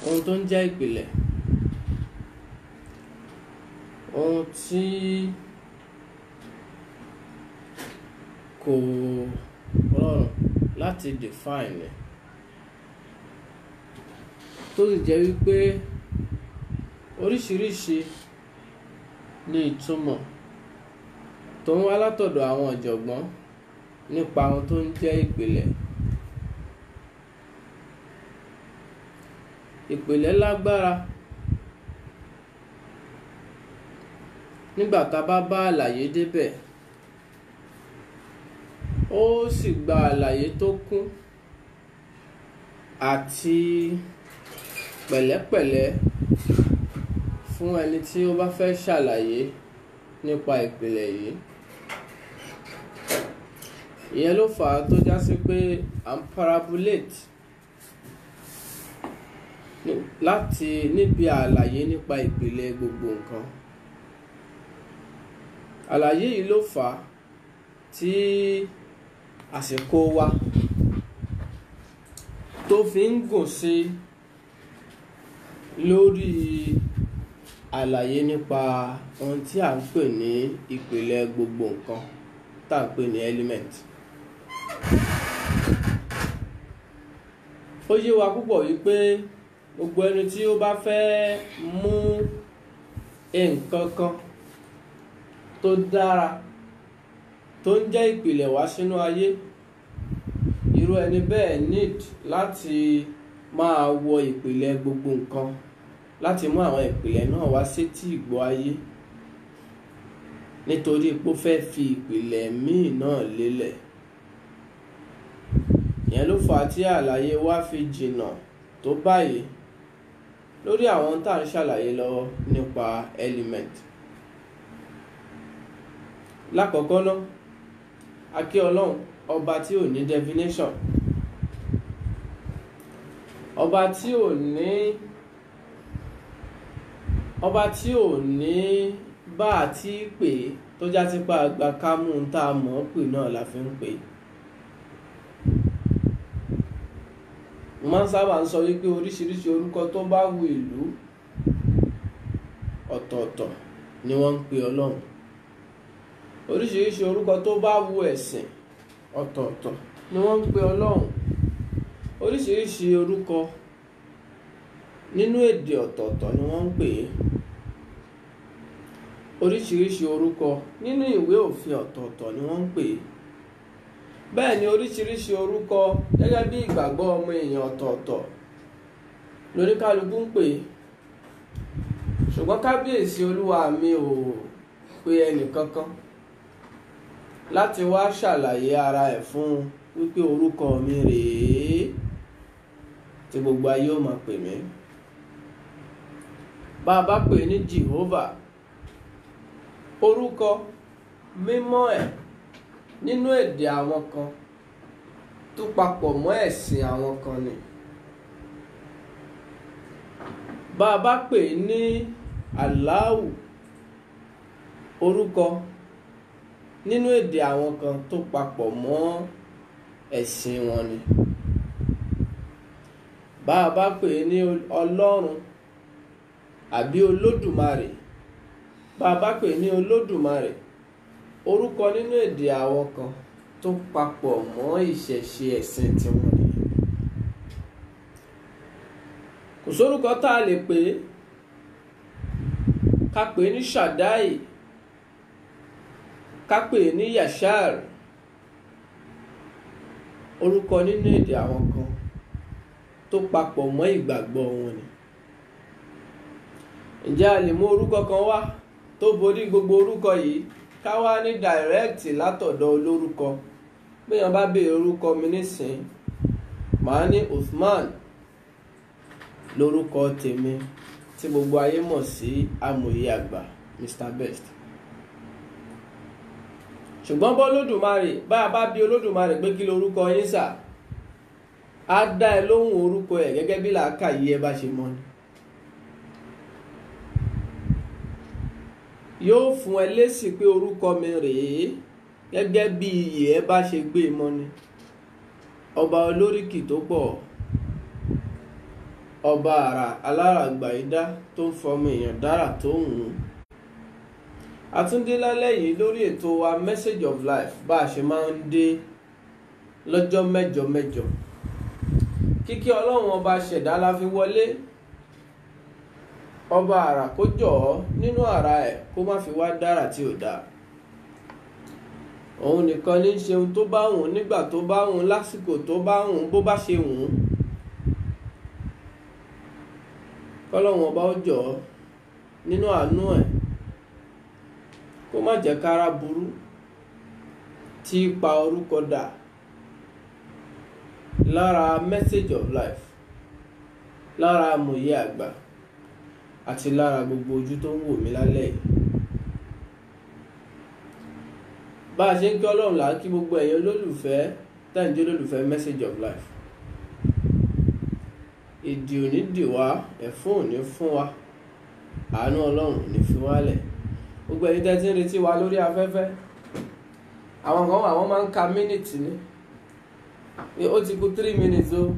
ohun tó ń jẹ́ ìpìlẹ̀, ohun tí kò rọrùn láti define tó sì jẹ́ wípé oríṣiríṣi ní ìtumọ̀ tó ń wá látọ̀dọ̀ àwọn ọ̀jọ̀gbọ́n nípa ohun tó ń jẹ́ ìpìlẹ̀. Ìpìlẹ̀ lágbára nígbà tá a bá àlàyé débẹ̀, ó sì gba àlàyé tó kún àti pẹ̀lẹ́pẹ̀lẹ́ fún ẹni tí ó bá fẹ́ ṣàlàyé nípa ìpìlẹ̀ yìí. Ìyẹn ló fà á tó já sí pé à ń parabolate láti níbi àlàyé nípa ìpìlẹ̀ gbogbo nǹkan. Àlàyé yìí ló fà á tí àsìkò wa tó fi ń gùn sí lórí àlàyé nípa ohun tí à ń pè ní ìpìlẹ̀ gbogbo nǹkan, tá à ń pè ní element. Ó yé wa púpọ̀ wípé gbogbo ẹni tí ó bá fẹ́ mú nǹkan kan tó dára tó ń jẹ́ ìpìlẹ̀ wá sínú ayé, irú ẹni bẹ́ẹ̀ need láti máa wọ ìpìlẹ̀ gbogbo nǹkan, láti mú àwọn ìpìlẹ̀ náà wá sétí ìgbọ́ ayé, nítorí pé ó fẹ́ fi ìpìlẹ̀ míì náà lélẹ̀. Ìyẹn ló fà á tí àlàyé wa fi jìnnà tó báyìí lórí àwọn tá à ń ṣàlàyé lọ́wọ́ nípa element. Lákọ̀ọ́kọ́ náà, a kí Ọlọ́run, ọba tí ò ní definition, ọba tí ò ní bá àti pè tó já sí pa àgbà kámú ń tá a mọ̀ pè náà la fi ń pè. Mo máa ń sábà ń sọ wípé oríṣiríṣi orúkọ tó bá wu ìlú ọ̀tọ̀ọ̀tọ̀ ni wọ́n ń pè Ọlọ́run. Oríṣiríṣi orúkọ tó bá wu ẹ̀sìn ọ̀tọ̀ọ̀tọ̀ ni wọ́n ń pè Ọlọ́run. Oríṣiríṣi orúkọ nínú èdè ọ̀tọ̀ọ̀tọ̀ ni wọ́n ń pè é. Oríṣiríṣi orúkọ nínú ìwé òfin ọ̀tọ̀ọ̀tọ̀ ni wọ́n ń pè é. Bẹ́ẹ̀ ni oríṣiríṣi orúkọ gẹ́gẹ́ bí ìgbàgbọ́ ọmọ èèyàn ọ̀tọ̀ọ̀tọ̀ lóníkálukú ń pè é. Ṣùgbọ́n kábíyèsí olúwa mi ò pe ẹnì kankan láti wá ṣàlàyé ara ẹ̀ fún wípé orúkọ mi rèé tí gbogbo ayé ó máa pè mí. Bá a bá pè ní Jehovah, orúkọ mímọ́ ẹ̀ nínú èdè àwọn kan tó papọ̀ mọ́ ẹ̀sìn àwọn kan ni. Bá a bá pè ní Allahu, orúkọ nínú èdè àwọn kan tó papọ̀ mọ́ ẹ̀sìn wọn ni. Bá a bá pè ní Ọlọ́run àbí Olódùmarè, bá a bá pè ní Olódùmarè, orúkọ nínú èdè àwọn kan tó papọ̀ mọ́ ìṣẹ̀ṣe ẹ̀sìn tiwọn ni. Kò sórúkọ tá a lè pè é, ká pè ní Shaddai, ká pè ní Yashar, orúkọ nínú èdè àwọn kan tó papọ̀ mọ́ ìgbàgbọ́ wọn ni. Ǹjẹ́ a lè mú orúkọ kan wá tó borí gbogbo orúkọ yìí ká wá ní direct látọ̀dọ̀ olórúkọ? Bí èèyàn bá béèrè orúkọ mi nísìn, màá ní Uthman lórúkọ tèmi tí gbogbo ayé mọ̀ sí amòye àgbà Mr. Best. Ṣùgbọ́n bọ́ Olódùmarè, bá a bá bi Olódùmarè pé kí lorúkọ yín sà, á dá ẹ lóhùn orúkọ ẹ̀ gẹ́gẹ́ bí làákàyè ẹ bá ṣe mọ̀ ni. Yóò fún ẹ lésì pé orúkọ mi rèé gẹ́gẹ́ bí iyì ẹ bá ṣe gbé mọ́ ni. Ọba olóríkì tó pọ̀, ọba àrà aláràgbà idá tó ń fọmọ èèyàn dára tó ń hùn. Àtúndé lálẹ́ yìí lórí ètò wa Message of Life bá a ṣe máa ń dé lọ́jọ́ mẹ́jọ mẹ́jọ. Kíkí Ọlọ́run ọba ṣẹ̀dá la fi wọlé. Ọba àrà kó jọ̀ọ́ nínú àrà ẹ̀ kó má fi wá dára tí ò dáa. Òun nìkan ní ṣe ohun tó bá wùn nígbà tó bá wùn lásìkò tó bá wùn bó bá ṣe wùn. Kọ́lọ́run ọba ó jọ̀ọ́ nínú àánú ẹ̀ kó má jẹ́ kára burú tí pa orúkọ dà lára Message of Life, lára amòye àgbà àti lára gbogbo ojú tó ń wò mí lálẹ́ yìí. Bá a ṣe ń kí Ọlọ́run là ń kí gbogbo ẹ̀yin olólùfẹ́ tẹ́ǹjẹ́ olólùfẹ́ Message of Life. Ìdì ò ní dì wá, ẹ̀fún ò ní fún wa, àánú Ọlọ́run ò ní fi wálẹ̀. Gbogbo ẹ̀yin tẹ́ ti ń retí wa lórí afẹ́fẹ́, àwọn kan wà wọ́n máa ń ka mínítì ní ó ti kù 3 minutes o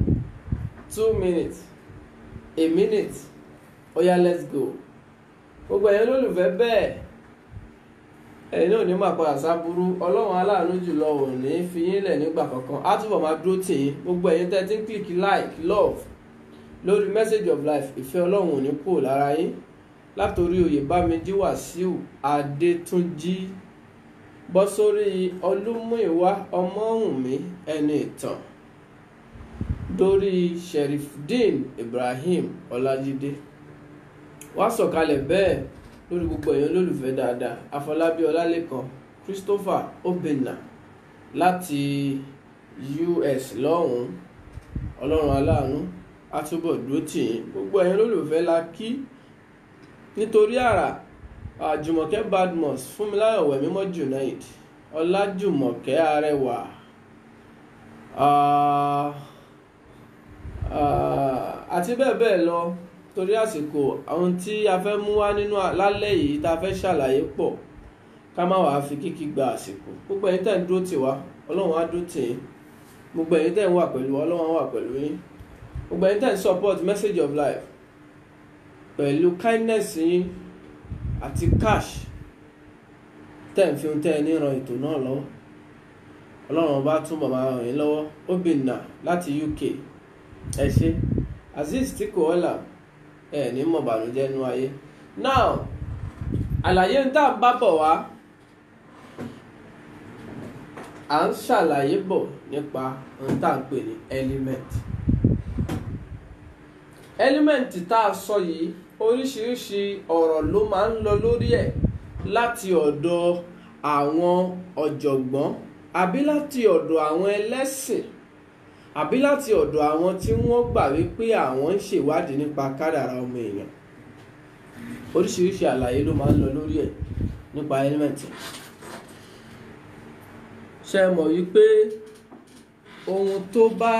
2 minutes a minute ó yá let's go. Gbogbo ẹ̀yin olólùfẹ́ bẹ́ẹ̀ ẹ̀yin náà ní máa padà sábúrú. Ọlọ́run aláàánú jùlọ ò ní fi yín lẹ̀ nígbà kankan, á túbọ̀ máa dúró tì yín. Gbogbo ẹ̀yin tẹ́ ti ń click like love lórí Message of Life, ìfẹ́ Ọlọ́run ò ní kúrò lára yín. Látòrí Oyèbámijí Wàsíù Adétúnjí bọ́ sórí Olúmúìwá Ọmọ́wùnmí ẹni ìtàn, dórí Sherifdeen Ibrahim Ọlájídé, wá sọ̀kalẹ̀ bẹ́ẹ̀ lórí gbogbo èèyàn olólùfẹ́ dáadáa. Afọlábí Ọlálékan Christopher Obinna láti US lọ́hùn-ún. Ọlọ́run aláàánú á túbọ̀ dúró tì yín. Gbogbo èèyàn olólùfẹ́ la kí nítorí àrà. Jùmọ̀kẹ́ Badmus, Fúnmiláyọ̀ Wẹ̀mímọ́ Junaid, Ọlájùmọ̀kẹ́ Arẹwà, àti bẹ́ẹ̀ bẹ́ẹ̀ lọ. Torí àsìkò, àwọn tí a fẹ́ mú wá nínú lálẹ́ yìí tá a fẹ́ ṣàlàyé pọ̀, ká má wàá fi kíkí gba àsìkò. Gbogbo ẹ̀yin tẹ́ ń dúró tì wá, Ọlọ́run á dúró tì yín. Gbogbo ẹ̀yin tẹ́ ń wà pẹ̀lú wa, Ọlọ́run á wà pẹ̀lú yín. Gbogbo ẹ̀yin tẹ́ ń support Message of Life pẹ̀lú kindness yín àti cash tẹ́ ń fi ohun tẹ́ ẹ ní ran ètò náà lọ́wọ́, Ọlọ́run bá túnbọ̀ máa ràn yín lọ́wọ́. Obinna láti UK, ẹ ṣé. Azeez tí kò ọ̀là ẹ ní mọ̀ bànújẹ́ nú ayé. Now àlàyé ń tà ń bá bọ̀ wá, à ń ṣàlàyé bọ̀ nípa ohun tá à ń pè ní element tá a sọ yìí. Oríṣiríṣi ọ̀rọ̀ ló máa ń lọ lórí ẹ̀ láti ọ̀dọ̀ àwọn ọ̀jọ̀gbọ́n, àbí láti ọ̀dọ̀ àwọn ẹlẹ́sìn, àbí láti ọ̀dọ̀ àwọn tí wọ́n gbà wípé àwọn ń ṣèwádìí nípa kádàrá ọmọ èèyàn. Oríṣiríṣi àlàyé ló máa ń lọ lórí ẹ̀ nípa element. Ṣé ẹ mọ̀ wípé ohun tó bá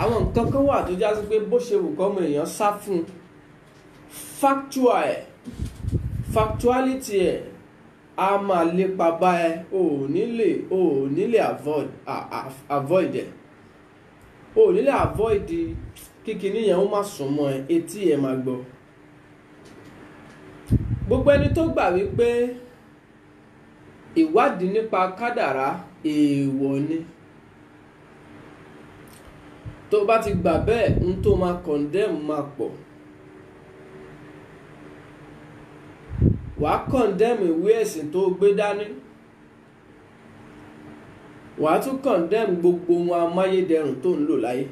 àwọn nǹkan kan wà tó já sí pé bó ṣe wù kọ́mọ èèyàn sá fún factuality ẹ̀ a máa lépa bá ẹ, ò nílé avoid ẹ̀, ò nílé avoid kíkiní yẹn ó má sùn mọ́ ẹ, etí ẹ máa gbọ́. Gbogbo ẹni tó gbà wípé ìwádìí nípa kádàrá èèwọ̀ ni, tó bá ti gbà bẹ́ẹ̀ ń tó máa condemn máa pọ̀. Wàá condemn ìwé ẹ̀sìn tó gbé dání, wàá tún condemn gbogbo ohun amáyédẹrùn tó ń lò láyé.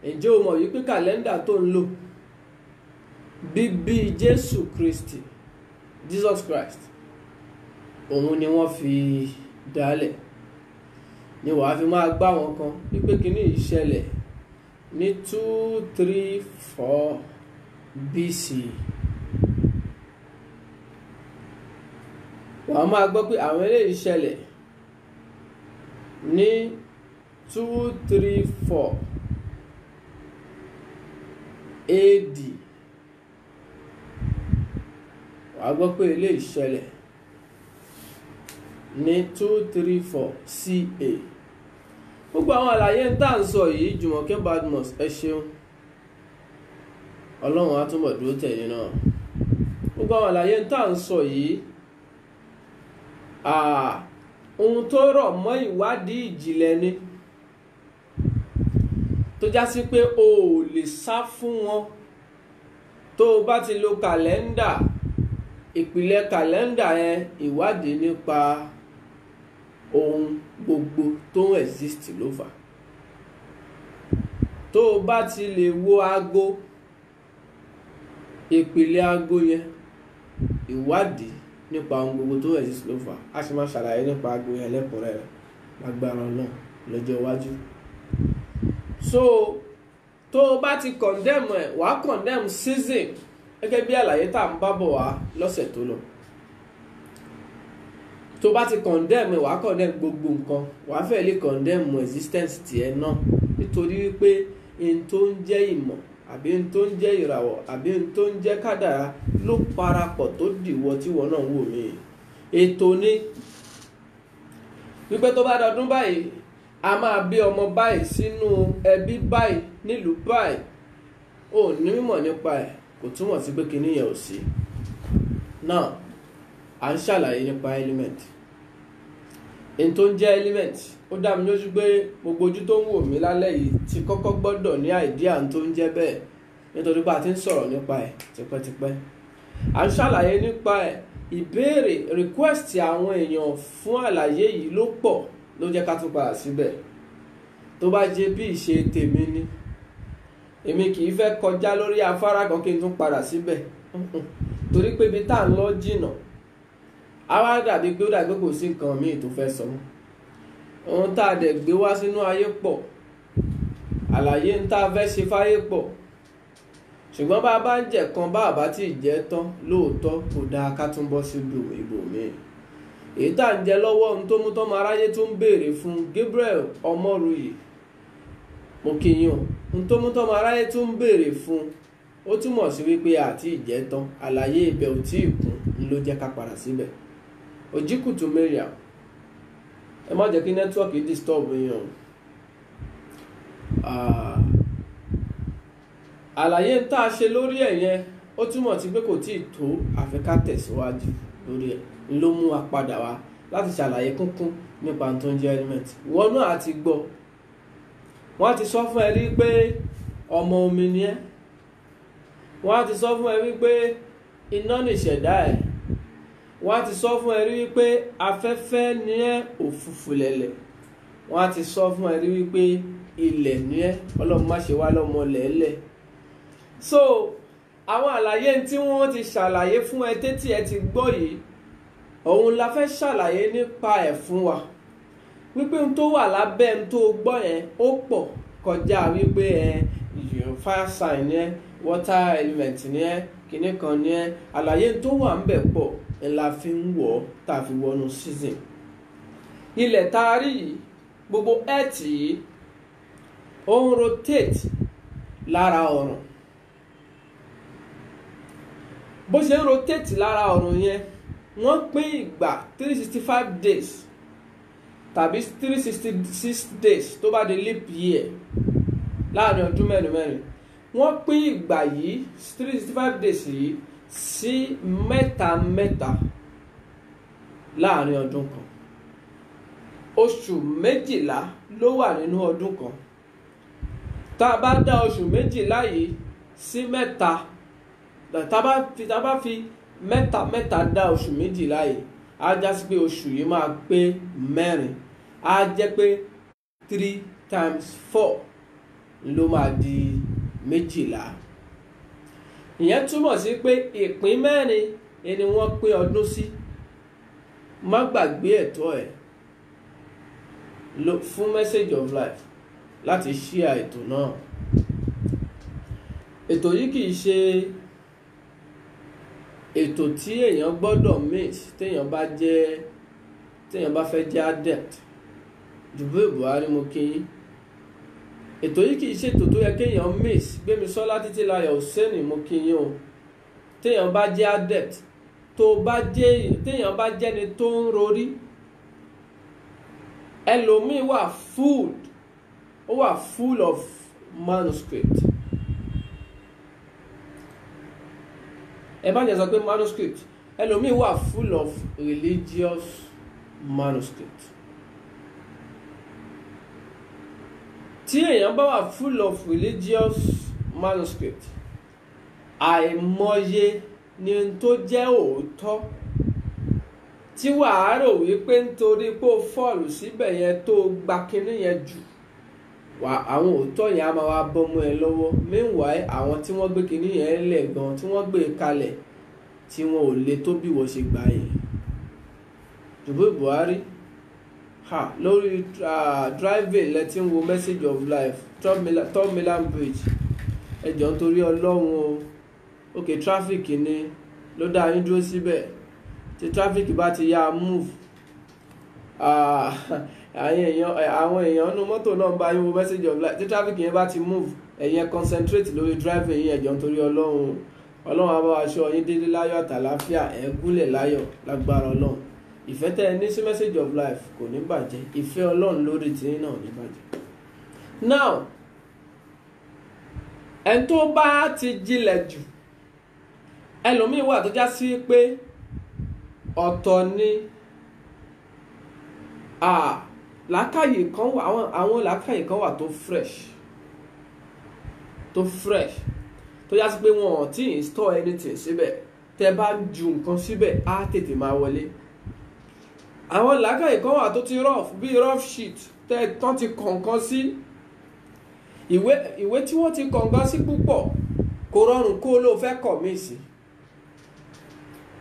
Ǹjẹ́ o mọ̀ wípé kàlẹ́ndà tó ń lò, bíbí Jesus Christ, òun ni wọ́n fi dálẹ̀, ni wàá fi máa gbá wọn kan wípé kíní ìṣẹ̀lẹ̀ ní 234 BC. Wàá máa gbọ́ pé àwọn eléyìí ṣẹlẹ̀ ní 234 AD. Wàá gbọ́ pé eléyìí ṣẹlẹ̀ ní 234 CA. gbogbo àwọn àlàyé ń tà ń sọ yìí Jùmọ̀kẹ́ Badmus ẹ ṣeun, ọlọ́run á túnbọ̀ dúró tẹ̀yìn náà. gbogbo àwọn àlàyé ń tà ń sọ yìí ohun tó rọ̀ mọ́ ìwádìí ìjìnlẹ̀ ni, tó já sí pé o ò lè sá fún wọn. tó o bá ti lo kàlẹ́ndà, ìpìlẹ̀ kàlẹ́ndà yẹn ìwádìí nípa ohun gbogbo tó ń exist ló fà. tó o bá ti lè wo aago, ìpìlẹ̀ aago yẹn ìwádìí nípa ohun gbogbo tó ń exist ló fà. a sì máa ṣàlàyé nípa aago yẹn lẹ́kùnrẹ́rẹ́ lágbára náà lọ́jọ́ iwájú. so tó o bá ti condemn ẹ̀, wàá condemn season gẹ́gẹ́ bí àlàyé tá à ń bá bọ̀ wá lọ́sẹ̀ tó lọ. tó o bá ti condemn ẹ̀, wàá condemn gbogbo nǹkan, wàá fẹ́ lè condemn existence tiẹ̀ náà, nítorí wípé n tó ń jẹ́ ìmọ̀ àbí n tó ń jẹ́ ìràwọ̀ àbí n tó ń jẹ́ kádàrá ló parapọ̀ tó dìwọ́ tí wọ́n náà ń wò mí. ètò ni wípé tó bá dọdún báyìí a máa bí ọmọ báyìí sínú ẹbí báyìí nílùú báyìí. ò ní mímọ̀ nípa ẹ̀ kò túmọ̀ sí pé kinní yẹn ò sí. náà à ń ṣàlàyé nípa element. èyí tó ń jẹ́ element ó dá mi lójú pé gbogbo ojú tó ń wò mí lálẹ́ yìí ti kọ́kọ́ gbọ́dọ̀ ní àìdíà tó ń jẹ́ bẹ́ẹ̀, nítorí pé a ti ń sọ̀rọ̀ nípa ẹ̀ tipẹ́tipẹ́. à ń ṣàlàyé nípa ẹ̀, ìbéèrè request àwọn èèyàn fún àlàyé yìí ló pọ̀ ló jẹ́ ká tún padà síbẹ̀. tó bá jẹ́ bí ìṣe tèmi ni, èmi kì í fẹ́ kọjá lórí afárá kan kí n tún padà síbẹ̀, torí pé ibi tá à ń lọ jìnnà. a wá dàbí pé ó dàbí kò sí nǹkan míì tó fẹ́ sọ. ohun tá a dẹ̀ gbé wá sínú ayé pọ̀, àlàyé ń tá a fẹ́ ṣe fáyé pọ̀, ṣùgbọ́n bá a bá ń jẹ̀ kan bá a bá tí ì jẹ́ tán lóòótọ́ kò dáa ká tún bọ́ síbi ibòmíì. èyí tá à ń jẹ lọ́wọ́ ohun tó mú tọ́mọ aráyé tún ń béèrè fún Gabriel Ọmọruyì, mo kí yín o. ohun tó mú tọ́mọ aráyé tún ń béèrè fún ó túmọ̀ sí wípé àti ìjẹ́ tán, àlàyé ibẹ̀ ò tí ì kún ló jẹ́ ká padà síbẹ̀. Òjìkùtù Mariam, ẹ má jẹ́ kí nẹ́tíwọ́ọ̀kì disturb yín o. àlàyé tá a ṣe lórí ẹ̀ yẹn ó túmọ̀ sí pé kò tí ì tó, àfi ká tẹ̀síwájú lórí ẹ̀ ló mú wa padà wá láti ṣàlàyé kúnkún nípa tó ń jẹ́ element. ìwọ náà á ti gbọ́, wọ́n á ti sọ fún ẹ rí pé ọmọ omi ni ẹ́, wọ́n á ti sọ fún ẹ rí pé iná nìṣẹ̀dá ẹ̀, wọ́n á ti sọ fún ẹ rí pé afẹ́fẹ́ ni ẹ́, òfurufú lẹ̀lẹ̀, wọ́n á ti sọ fún ẹ rí pé ilẹ̀ ni ẹ́, ọlọ́run má ṣe wá lọ́mọ lẹ́lẹ̀. so àwọn àlàyé tí wọ́n ti ṣàlàyé fún ẹ tẹ́tí ẹ ti gbọ́ yìí, òun la fẹ́ ṣàlàyé nípa ẹ̀ fún wa, wípé n tó wà lábẹ́ n tó gbọ́ yẹn ó pọ̀ kọjá wípé fire sign ni ẹ́, water element ni ẹ́, kinní kan ni ẹ́. àlàyé tó wà ń bẹ̀ pọ̀ ńlá fi ń wọ̀ tá a fi wọnú season. ilẹ̀ tá a rí yìí, gbogbo earth yìí ó ń rotate lára ọ̀run. bó ṣe ń rotate lára ọ̀run yẹn, wọ́n pín ìgbà 365 days tàbí 366 days tó bá di leap year láàrin ọdún mẹ́rin mẹ́rin. wọ́n pín ìgbà yìí 365 days yìí sí mẹ́ta mẹ́ta láàrin ọdún kan. oṣù 12 ló wà nínú ọdún kan. tá a bá dá oṣù 12 yìí sí mẹ́ta, tá a bá fi mẹ́ta mẹ́ta dá oṣù 12 yìí, á já sí pé oṣù yìí máa pé 4. á jẹ́ pé 3 times 4 ló máa di 12. ìyẹn túmọ̀ sí pé ìpín 4 ni wọ́n pín ọdún sí. má gbàgbé ẹ̀tọ́ ẹ̀ fún message of life láti share ètò náà. ètò yìí kì í ṣe ètò tí èèyàn gbọ́dọ̀ miss téèyàn bá fẹ́ jẹ́ adept. Jubril Buhari, mo kí yín. ètò yìí kì í ṣe ètò tó yẹ kéèyàn miss. Gbémisọ́lá Títílayọ̀ Hussein, mo kí yín o. téèyàn bá jẹ́ adept, téèyàn bá jẹ́ni tó ń rorí. ẹlòmíì wà fooled ó wà full of manuscript. ẹ bá jẹ́ sọ pé manuscript, ẹlòmíì wà full of religious manuscript. tí èèyàn bá wà full of religious manuscript, àìmọye ni tó jẹ́ òótọ́ tí wàá rò wípé nítorí pé ó fọ́ọ̀lù síbẹ̀ yẹn tó gba kinní yẹn jù, àwọn òótọ́ yẹn á máa wá bọ́mú ẹ lọ́wọ́. Meanwhile àwọn tí wọ́n gbé kinní yẹn lẹ̀ gan, tí wọ́n gbé kalẹ̀, tí wọn ò le tó bí wọ́n ṣe gbà yẹn. Jubu Buhari lórí driving lẹ́tí ń wo Message of Life, Third Mainland Bridge, ẹjọ́ nítorí Ọlọ́run o, ok traffic ni ló dá yín dúró síbẹ̀, tí traffic bá ti yá move, àwọn èèyàn nínú mọ́tò náà bá yín wo Message of Life, tí traffic yẹn bá ti move, ẹ̀yin concentrate lórí driving yín, ẹjọ́ nítorí Ọlọ́run á bá wa ṣọ́ yín délé láyọ̀ àtàláfíà, ẹ̀ gúnlẹ̀ láyọ̀ lágbára Ọlọ́run. Ìfẹ́ tẹ́ ẹ ní sí Message of Life kò ní bàjẹ́, ìfẹ́ Ọlọ́run lórí tiyín náà ò ní bàjẹ́. Now ẹni tó bá ti jinlẹ̀ jù, ẹlòmíì wà tó já sí pé ọ̀tọ̀ ni làákàyè kan wà, àwọn làákàyè kan wà tó fresh, tó já sí pé wọn ò tí ì store anything síbẹ̀, tẹ́ bá ju nǹkan síbẹ̀ á tètè máa wọlé. Àwọn làákàyè kan wà tó ti rough, bí rough sheet tán ti kọ̀ǹkan sí, ìwé tí wọ́n ti kọ̀ǹkan sí púpọ̀ kò rọrùn kó ló fẹ́ kọ̀ mí sí.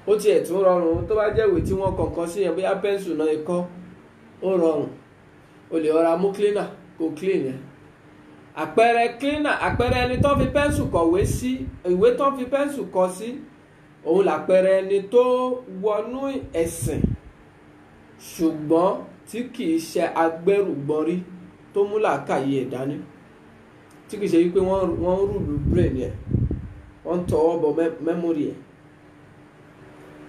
Ó tiẹ̀ tún rọrùn tó bá jẹ́ ìwé tí wọ́n kọ̀ǹkan sí yẹn, bóyá pẹ́ńsù náà ikọ́, ó rọrùn, o lè ọ̀rá mú cleaner kó clean yẹn. Àpẹẹrẹ ẹni tó fi pẹ́ńsù kọ̀wé sí, ìwé tó fi pẹ́ńsù kọ sí, òun làpẹẹrẹ ẹni tó wọnú ẹ̀sìn ṣùgbọ́n tí kìí ṣe agbẹ́rùgbọ́nrí tó mú làákàyè ẹ̀ dání, tí kìí ṣe wípé wọ́n rúlu brain ẹ̀, wọ́n tọwọ́ bọ memory ẹ̀.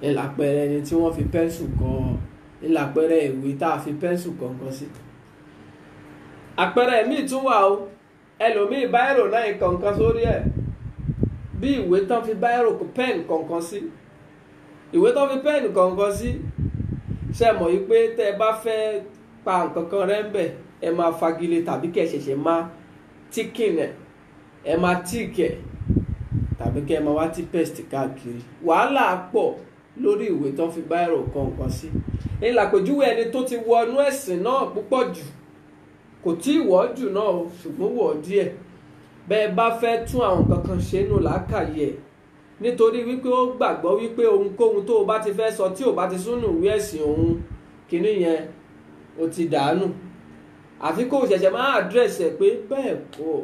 Ìlàpẹẹrẹ ẹni tí wọ́n fi pẹ́ńsù kọ, ìlàpẹẹrẹ ìwé tá a fi pẹ́ńsù kọ̀ọ̀kan sí. Àpẹẹrẹ míì tún wà o, ẹlòmíì báírò náà kọ̀ọ̀kan sórí ẹ̀, bí ìwé tán fi báírò pen kọ̀ọ̀kan sí, ìwé tán fi pen kọ̀ọ̀kan sí. Ṣé mọ̀ yí pé tẹ́ ẹ bá fẹ́ pa nǹkan kan rẹ́ ń bẹ̀, ẹ máa fagilé tàbí kẹ́ ṣẹ̀ṣẹ̀ máa tíkìn ẹ máa tíìkì ẹ̀, tàbí kẹ́ ẹ máa wá tí pest káàkiri. Wàhálà pọ̀ lórí ìwé tán fi báírò kọ̀ọ̀kan sí. Èyí làpèjúwe ẹni tó ti wọnú ẹ̀sìn náà púpọ̀ jù, kò tí ì wọ́ jù náà o, ṣùgbọ́n wọ̀ díẹ̀. Bẹ́ẹ̀ bá fẹ́ tún àwọn nǹkan kan ṣe nù làákàyè ẹ̀, nítorí wípé ó gbàgbọ́ wípé ohunkóhun tó o bá ti fẹ́ sọ tí o bá ti súnù ìwé ẹ̀sìn òun, kìíní yẹn o ti dànù. Àfi kó o ṣẹ̀ṣẹ̀ máa àdírẹ́sì ẹ̀ pé bẹ́ẹ̀ kọ́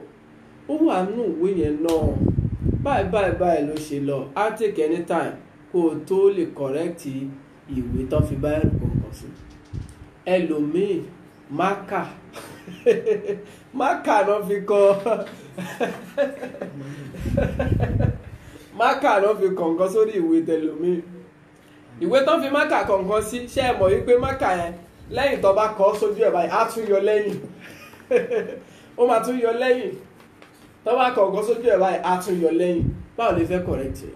ó wà nù ìwé yẹn náà, báyìí ló ṣe lọ. Á take any time kó o tó lè correct ìwé tó fi báyìí kọ̀ọ̀kan sí. Ẹlòmíì mákà náà fi kọ́ mákà náà fi kọ̀ǹkan sórí ìwé tẹlòmíì. Ìwé tán fi mákà kọ̀ǹkan sí, ṣé ẹ mọ̀ wípé mákà yẹn lẹ́yìn tó bá kọ́ sójú ẹ̀ báyìí á tún yọ lẹ́yìn ó máa tún yọ lẹ́yìn, tó bá kọ̀ǹkan sójú ẹ̀ báyìí á tún yọ lẹ́yìn. Báwo lè fẹ́ correct ẹ̀?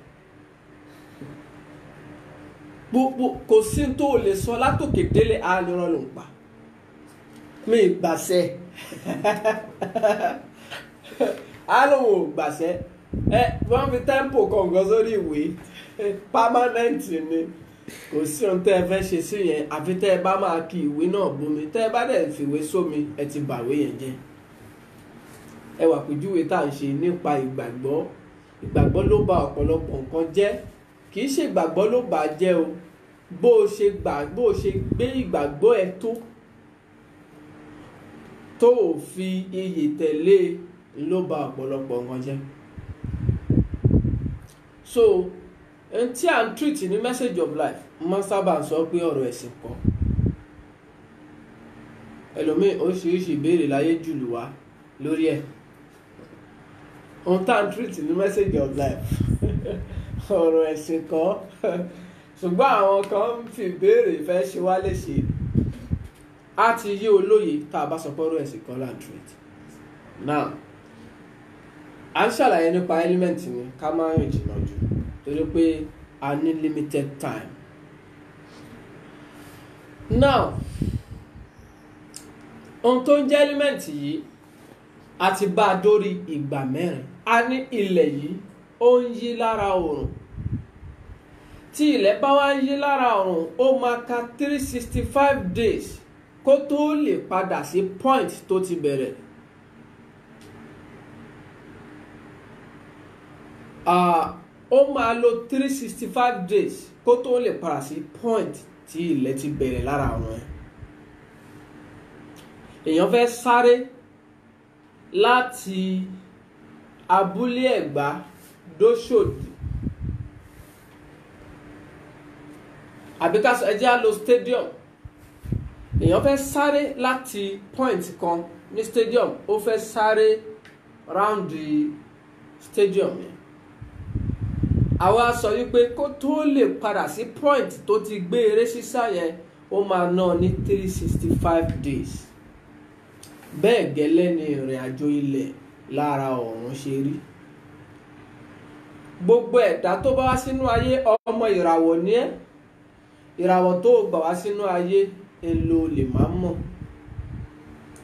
Kò sí tó lè sọ látòkè délé àánirọ́ ló ń pa mi gbàṣẹ alóhùn gbàṣẹ wọ́n fi tempo kọ̀ǹkan sórí ìwé permanent ni, kò sí ohun tẹ́ ẹ fẹ́ ṣe sí yẹn àfi tẹ́ ẹ bá máa kí ìwé náà bomi, tẹ́ ẹ bá dẹ̀ fìwé sómi ẹ ti bàwé yẹn jẹ́. Ẹ wà pèjúwe tá à ń ṣe nípa ìgbàgbọ́ ló bà ọ̀pọ̀lọpọ̀ nǹkan jẹ́, kì í ṣe ìgbàgbọ́ ló bà á jẹ́ o, bó o ṣe gbé ìgbàgbọ́ ẹ tó o fi iyì tẹ̀lé ló bà ọ̀pọ̀lọpọ̀ nǹkan jẹ́. So ẹni tí à ń treat ní Message of Life máa sábà sọ pé ọ̀rọ̀ ẹ̀sìn kọ́. Ẹlòmíì oríṣiríṣi ìbéèrè láyé jùlù wá lórí ẹ̀. Ohun tá à ń treat ní Message of Life ọ̀rọ̀ ẹ̀sìn kọ́, ṣùgbọ́n àwọn kan ń fi ìbéèrè fẹ́ ṣe wá léṣe. Á ti yí olóye tá a bá sọ pé ọ̀rọ̀ ẹ̀sìn kọ́ là ń treat. now à ń ṣàlàyé nípa element ni ká má rìn jìnnà jù torí pé a ní limited time. Now ohun tó ń jẹ́ element yìí a ti bá a dórí ìgbà mẹ́rin. A ní ilẹ̀ yìí ó ń yí lára oòrùn. Tí ilẹ̀ bá wá ń yí lára oòrùn ó máa ka 365 days kó tó lè padà sí point tó ti bẹ̀rẹ̀. Ó máa lo 365 days kó tó lè padà sí point tí ilẹ̀ ti bẹ̀rẹ̀ lára oòrùn ẹ̀. Èèyàn fẹ́ sáré láti abúlé Ẹ̀gbá dóṣòdì àbí ká sọ ẹ jẹ́ á lo stadium. Èèyàn fẹ́ sáré láti point kan ní stadium, ó fẹ́ sáré round the stadium yẹn. Àwa sọ wípé kó tó lè padà sí point tó ti gbé eré sísá yẹn ó máa ná ní 365 days. Bẹ́ẹ̀ gẹ́lẹ́ ni ìrìn àjò ilẹ̀ lára ọ̀run ṣe rí. Gbogbo ẹ̀dá tó bá wá sínú ayé ọmọ ìràwọ̀ ni ẹ́. Ìràwọ̀ tó gbà wá sínú ayé èlò lè má mọ̀,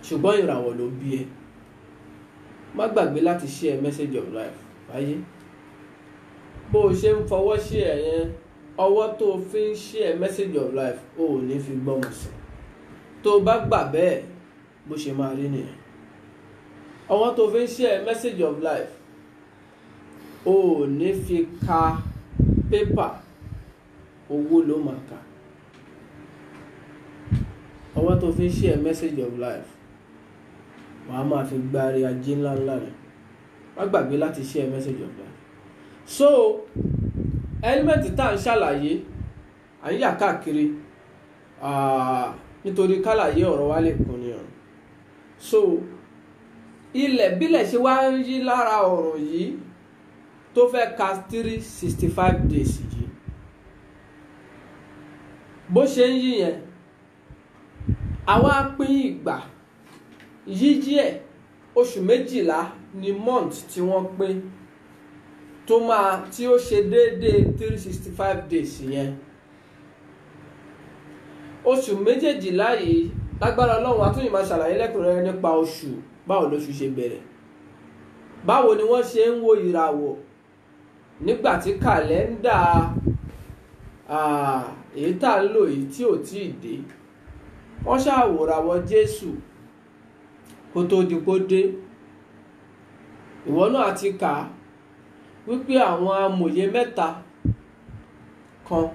ṣùgbọ́n ìràwọ̀ ló bí ẹ. Má gbàgbé láti share message of life ayé. Bó o ṣe ń fọwọ́ share yẹn, ọwọ́ tó fi ń share message of life o ò ní fi gbọ́mọ̀ sí. Tó bá gbà bẹ́ẹ̀ bó ṣe máa rí nìyẹn. Ọwọ́ tó fi ń share message of life o ò ní fi ka paper, owó ló máa kà. Ọwọ́ tó fi ń share message of life wàá máa fi gbárí ajé ńláńlá rẹ̀. Má gbàgbé láti share message of life. So element tá à ń ṣàlàyé à ń yà káàkiri nítorí kálàyé ọ̀rọ̀ wa lè kún ni ọ̀run. So ilẹ̀ bílẹ̀ ṣe wá ń yí lára ọ̀run yìí tó fẹ́ ka 365 days yìí, bó ṣe ń yí yẹn àwa pín ìgbà yíyí ẹ̀ oṣù 12 ní month tí wọ́n pín tí ó ṣe déédéé 365 days yẹn. Oṣù 12 yìí lágbára Ọlọ́run a tún yìí máa ṣàlàyé lẹ́kùnrẹ́rẹ́ nípa oṣù, báwo lóṣù ṣe bẹ̀rẹ̀, báwo ni wọ́n ṣe ń wo ìràwọ̀ nígbà tí kàlẹ́ndà èyí tá ń lò yìí tí ò tí ì dé. Wọ́n ṣàwòràwọ̀ Jésù kó tó di kó dé. Ìwọ náà ti kà á wípé àwọn amòye mẹ́ta kan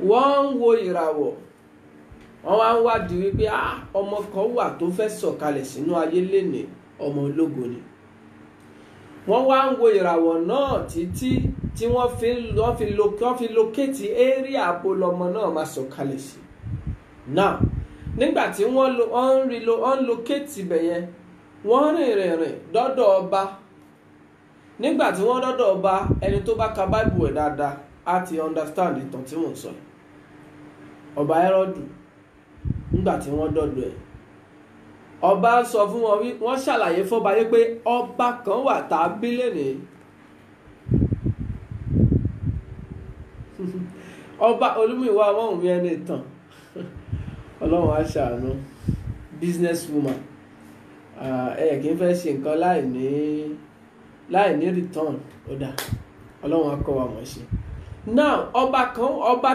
wọ́n ń wo ìràwọ̀, wọ́n wá ń wádìí wípé ọmọ kan wà tó fẹ́ sọ̀kalẹ̀ sínú ayé lénìí, ọmọ ológo ni. Wọ́n wá ń wo ìràwọ̀ náà títí tí wọ́n fi locate area àpò lọmọ náà máa sọ̀kalẹ̀ sí. Now nígbà tí wọ́n locate ibẹ̀ yẹn, wọ́n rìn dọ́dọ̀ ọba. Nígbà tí wọ́n dọ́dọ̀ ọba, ẹni tó bá ka Bible ẹ̀ dáadáa á ti understand ìtàn tí mò ń sọ. Ọba Hẹ́rọ́dù nígbà tí wọ́n dọ́dọ̀ ẹ̀, ọba sọ fún wọn, wọ́n ṣàlàyé fọ́ba yé pé ọba kan wà tá a bí lénìí. Ọba Olúmúyìwá Ọmọ́wùnmí ẹni ìtàn, Ọlọ́run á ṣàánú, business woman, kì í fẹ́ ṣe nǹkan láì ní return. Ó dà, Ọlọ́run á kọ́ wa mọ̀ ṣe. Now ọba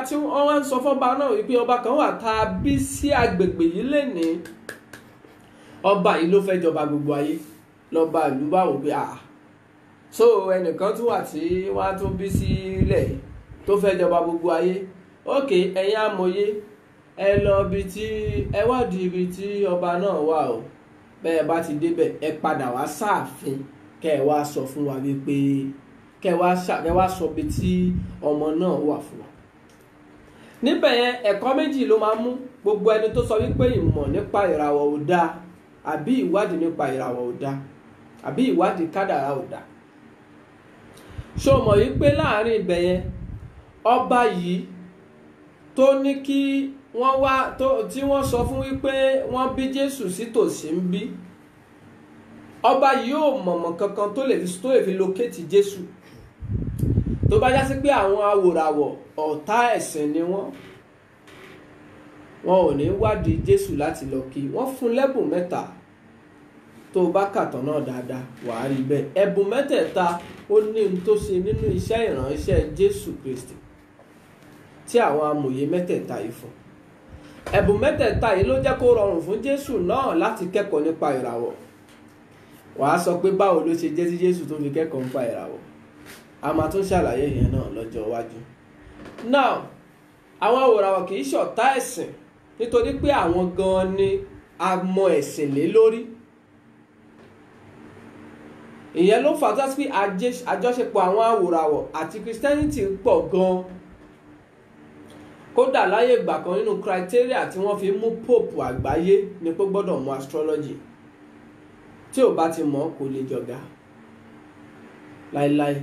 tí wọ́n wá ń sọ fọ́ba náà wípé ọba kan wà tá a bí sí agbègbè yìí lénìí. Ọba yìí ló fẹ́ jọba gbogbo ayé. Lọ́ba ìlú bá wò pé so ẹnìkan tún wà tí wọ́n á tún bí sílẹ̀ tó fẹ́ jọba gbogbo ayé. Ok, ẹ̀yin amòye ẹ lọ ẹ wádìí ibi tí ọba náà wà o. Bẹ́ẹ̀ bá ti débẹ̀ ẹ padà wá sáàfin kẹ́ ẹ wá sọ fún wa wípé kẹ́ ẹ wá sọ bí tí ọmọ náà wà fún wa. Níbẹ̀ yẹn ẹ̀kọ́ méjì ló máa mú gbogbo ẹni tó sọ wípé ìmọ̀ nípa ìràwọ̀ ò dáa àbí ìwádìí nípa ìràwọ̀ ò dáa àbí ìwádìí kádàrá ò dáa. Ṣó mọ̀ wípé láàrin ibẹ̀ yẹn ọba yìí tó ní kí wọ́n wá tí wọ́n sọ fún wípé wọ́n bí Jésù sí tòsí ń bí, ọba yóò mọ̀mọ̀ kankan tó lè fi locate Jésù tó bá já sí pé àwọn awòràwọ̀ ọ̀tá ẹ̀sìn ni wọ́n ò ní wádìí Jésù láti lọ kí wọ́n fún lẹ́bùn mẹ́ta tó bá kàtàn náà dáadáa wàá rí bẹ́ẹ̀ ẹ̀bùn mẹ́tẹ̀ẹ̀ta ó ní ohun tó ṣe nínú iṣẹ́ ìránṣẹ́ Jésù Kristi tí àwọn amòye mẹ́tẹ̀ẹ̀ta yìí fún ẹ̀bùn mẹ́tẹ̀ẹ̀ta yìí ló jẹ́ kó rọrùn fún Jésù náà láti kẹ́kọ̀ọ́ nípa ìràwọ̀ wàá sọ pé báwo ló ṣe jẹ́ tí Jésù tó fi kẹ́kọ̀ọ́ nípa ìràwọ̀ a máa tún ṣàlàyé yẹn náà lọ́jọ́ iwájú. Now àwọn awòràwọ̀ kì í ṣọ̀tá ẹ̀sìn nítorí pé àwọn gan-an ni a mọ ẹ̀sìn lé lórí ìyẹn ló fà á sí pé àjọṣepọ̀ àwọn awòràwọ̀ àti Christianity pọ̀ gan-an kódà láyé ìgbà kan nínú criteria tí wọ́n fi mú pope àgbáyé ni pé gbọ́dọ̀ mọ astrology tí ò bá ti mọ̀ kò lè jọ̀gá láéláé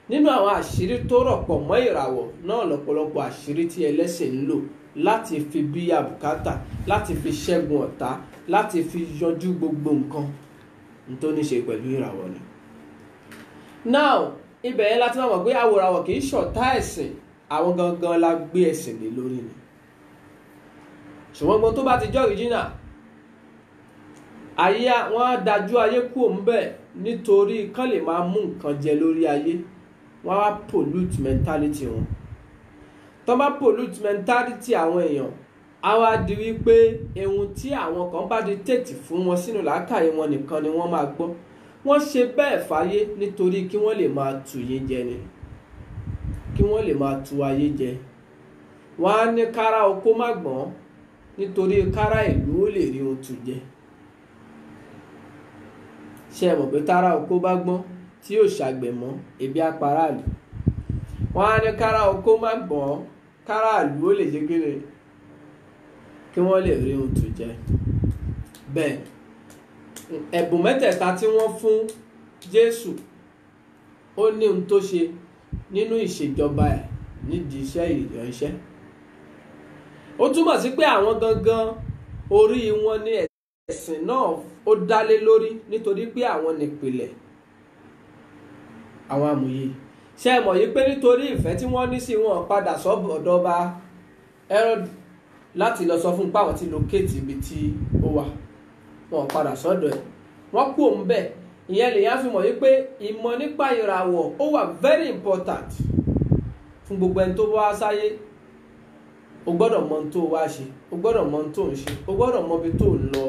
nínú àwọn àṣírí tó rọ̀pọ̀ mọ́ ìràwọ̀ náà lọ́pọ̀lọpọ̀ àṣírí tí ẹlẹ́sìn ń lò láti fi bí àbùkátà láti fi ṣẹ́gun ọ̀tá láti fi yanjú gbogbo nǹkan tó ní ṣe pẹ̀lú ìràwọ̀ ni. Now ibẹ̀ yẹn láti máa mọ̀ pé awòràwọ̀ kì í ṣọ̀tá ẹ̀sìn àwọn gangan la gbé ẹ̀sìn lé lórí ni ṣùgbọ́n gbọ́n tó bá ti jọ́ original ayé wọ́n á dájú ayé kúrò ń bẹ̀ nítorí kán lè máa mú nǹkan jẹ lórí ayé wọ́n á pollute mentality wọn tó bá pollute mentality àwọn èèyàn á wá di wípé ohun tí àwọn kan bá dictate fún wọn sínú làákàyè wọn nìkan ni wọ́n máa gbọ́ wọ́n ṣe bẹ́ẹ̀ fáyé nítorí kí wọ́n lè máa tù yín jẹ ni kí wọ́n lè máa tu ayé jẹ wọ́n á ní kára oko má gbọ́n nítorí kára ìlú ó lè rí ohun tù jẹ ṣé ẹ mọ̀ pé tára oko bá gbọ́n tí yóò ṣàgbẹ̀ mọ́ ebi apáráàlú wọ́n á ní kára oko má gbọ́n kára ìlú ó lè ṣe kéré kí wọ́n lè rí ohun tù jẹ bẹ́ẹ̀ ẹ̀bùn mẹ́tẹ̀ẹ̀ta tí wọ́n fún Jésù ó ní ohun tó ṣe nínú ìṣèjọba ẹ̀ nídìí iṣẹ́ ìránṣẹ́ ó túmọ̀ sí pé àwọn gangan orí wọn ní ẹ̀sìn náà ó dálé lórí nítorí pé àwọn nípìlẹ̀ àwọn amòye ṣé ẹ mọ̀ yìí pé nítorí ìfẹ́ tí wọ́n ní sí wọn padà sọ́dọ̀ ọba Herod láti lọ sọ fún páwọn tí locate ibi tí ó wà wọn padà sọ́dọ̀ ẹ̀ wọ́n kú òun bẹ́ẹ̀ ìyẹn lèyàn fi mọ̀ wípé ìmọ̀ nípa ìràwọ̀ ó wà very important fún gbogbo ẹni tó wá sáyé o gbọ́dọ̀ mọ ohun tó wá ṣe o gbọ́dọ̀ mọ ohun tó ń ṣe o gbọ́dọ̀ mọ ibi tó ń lọ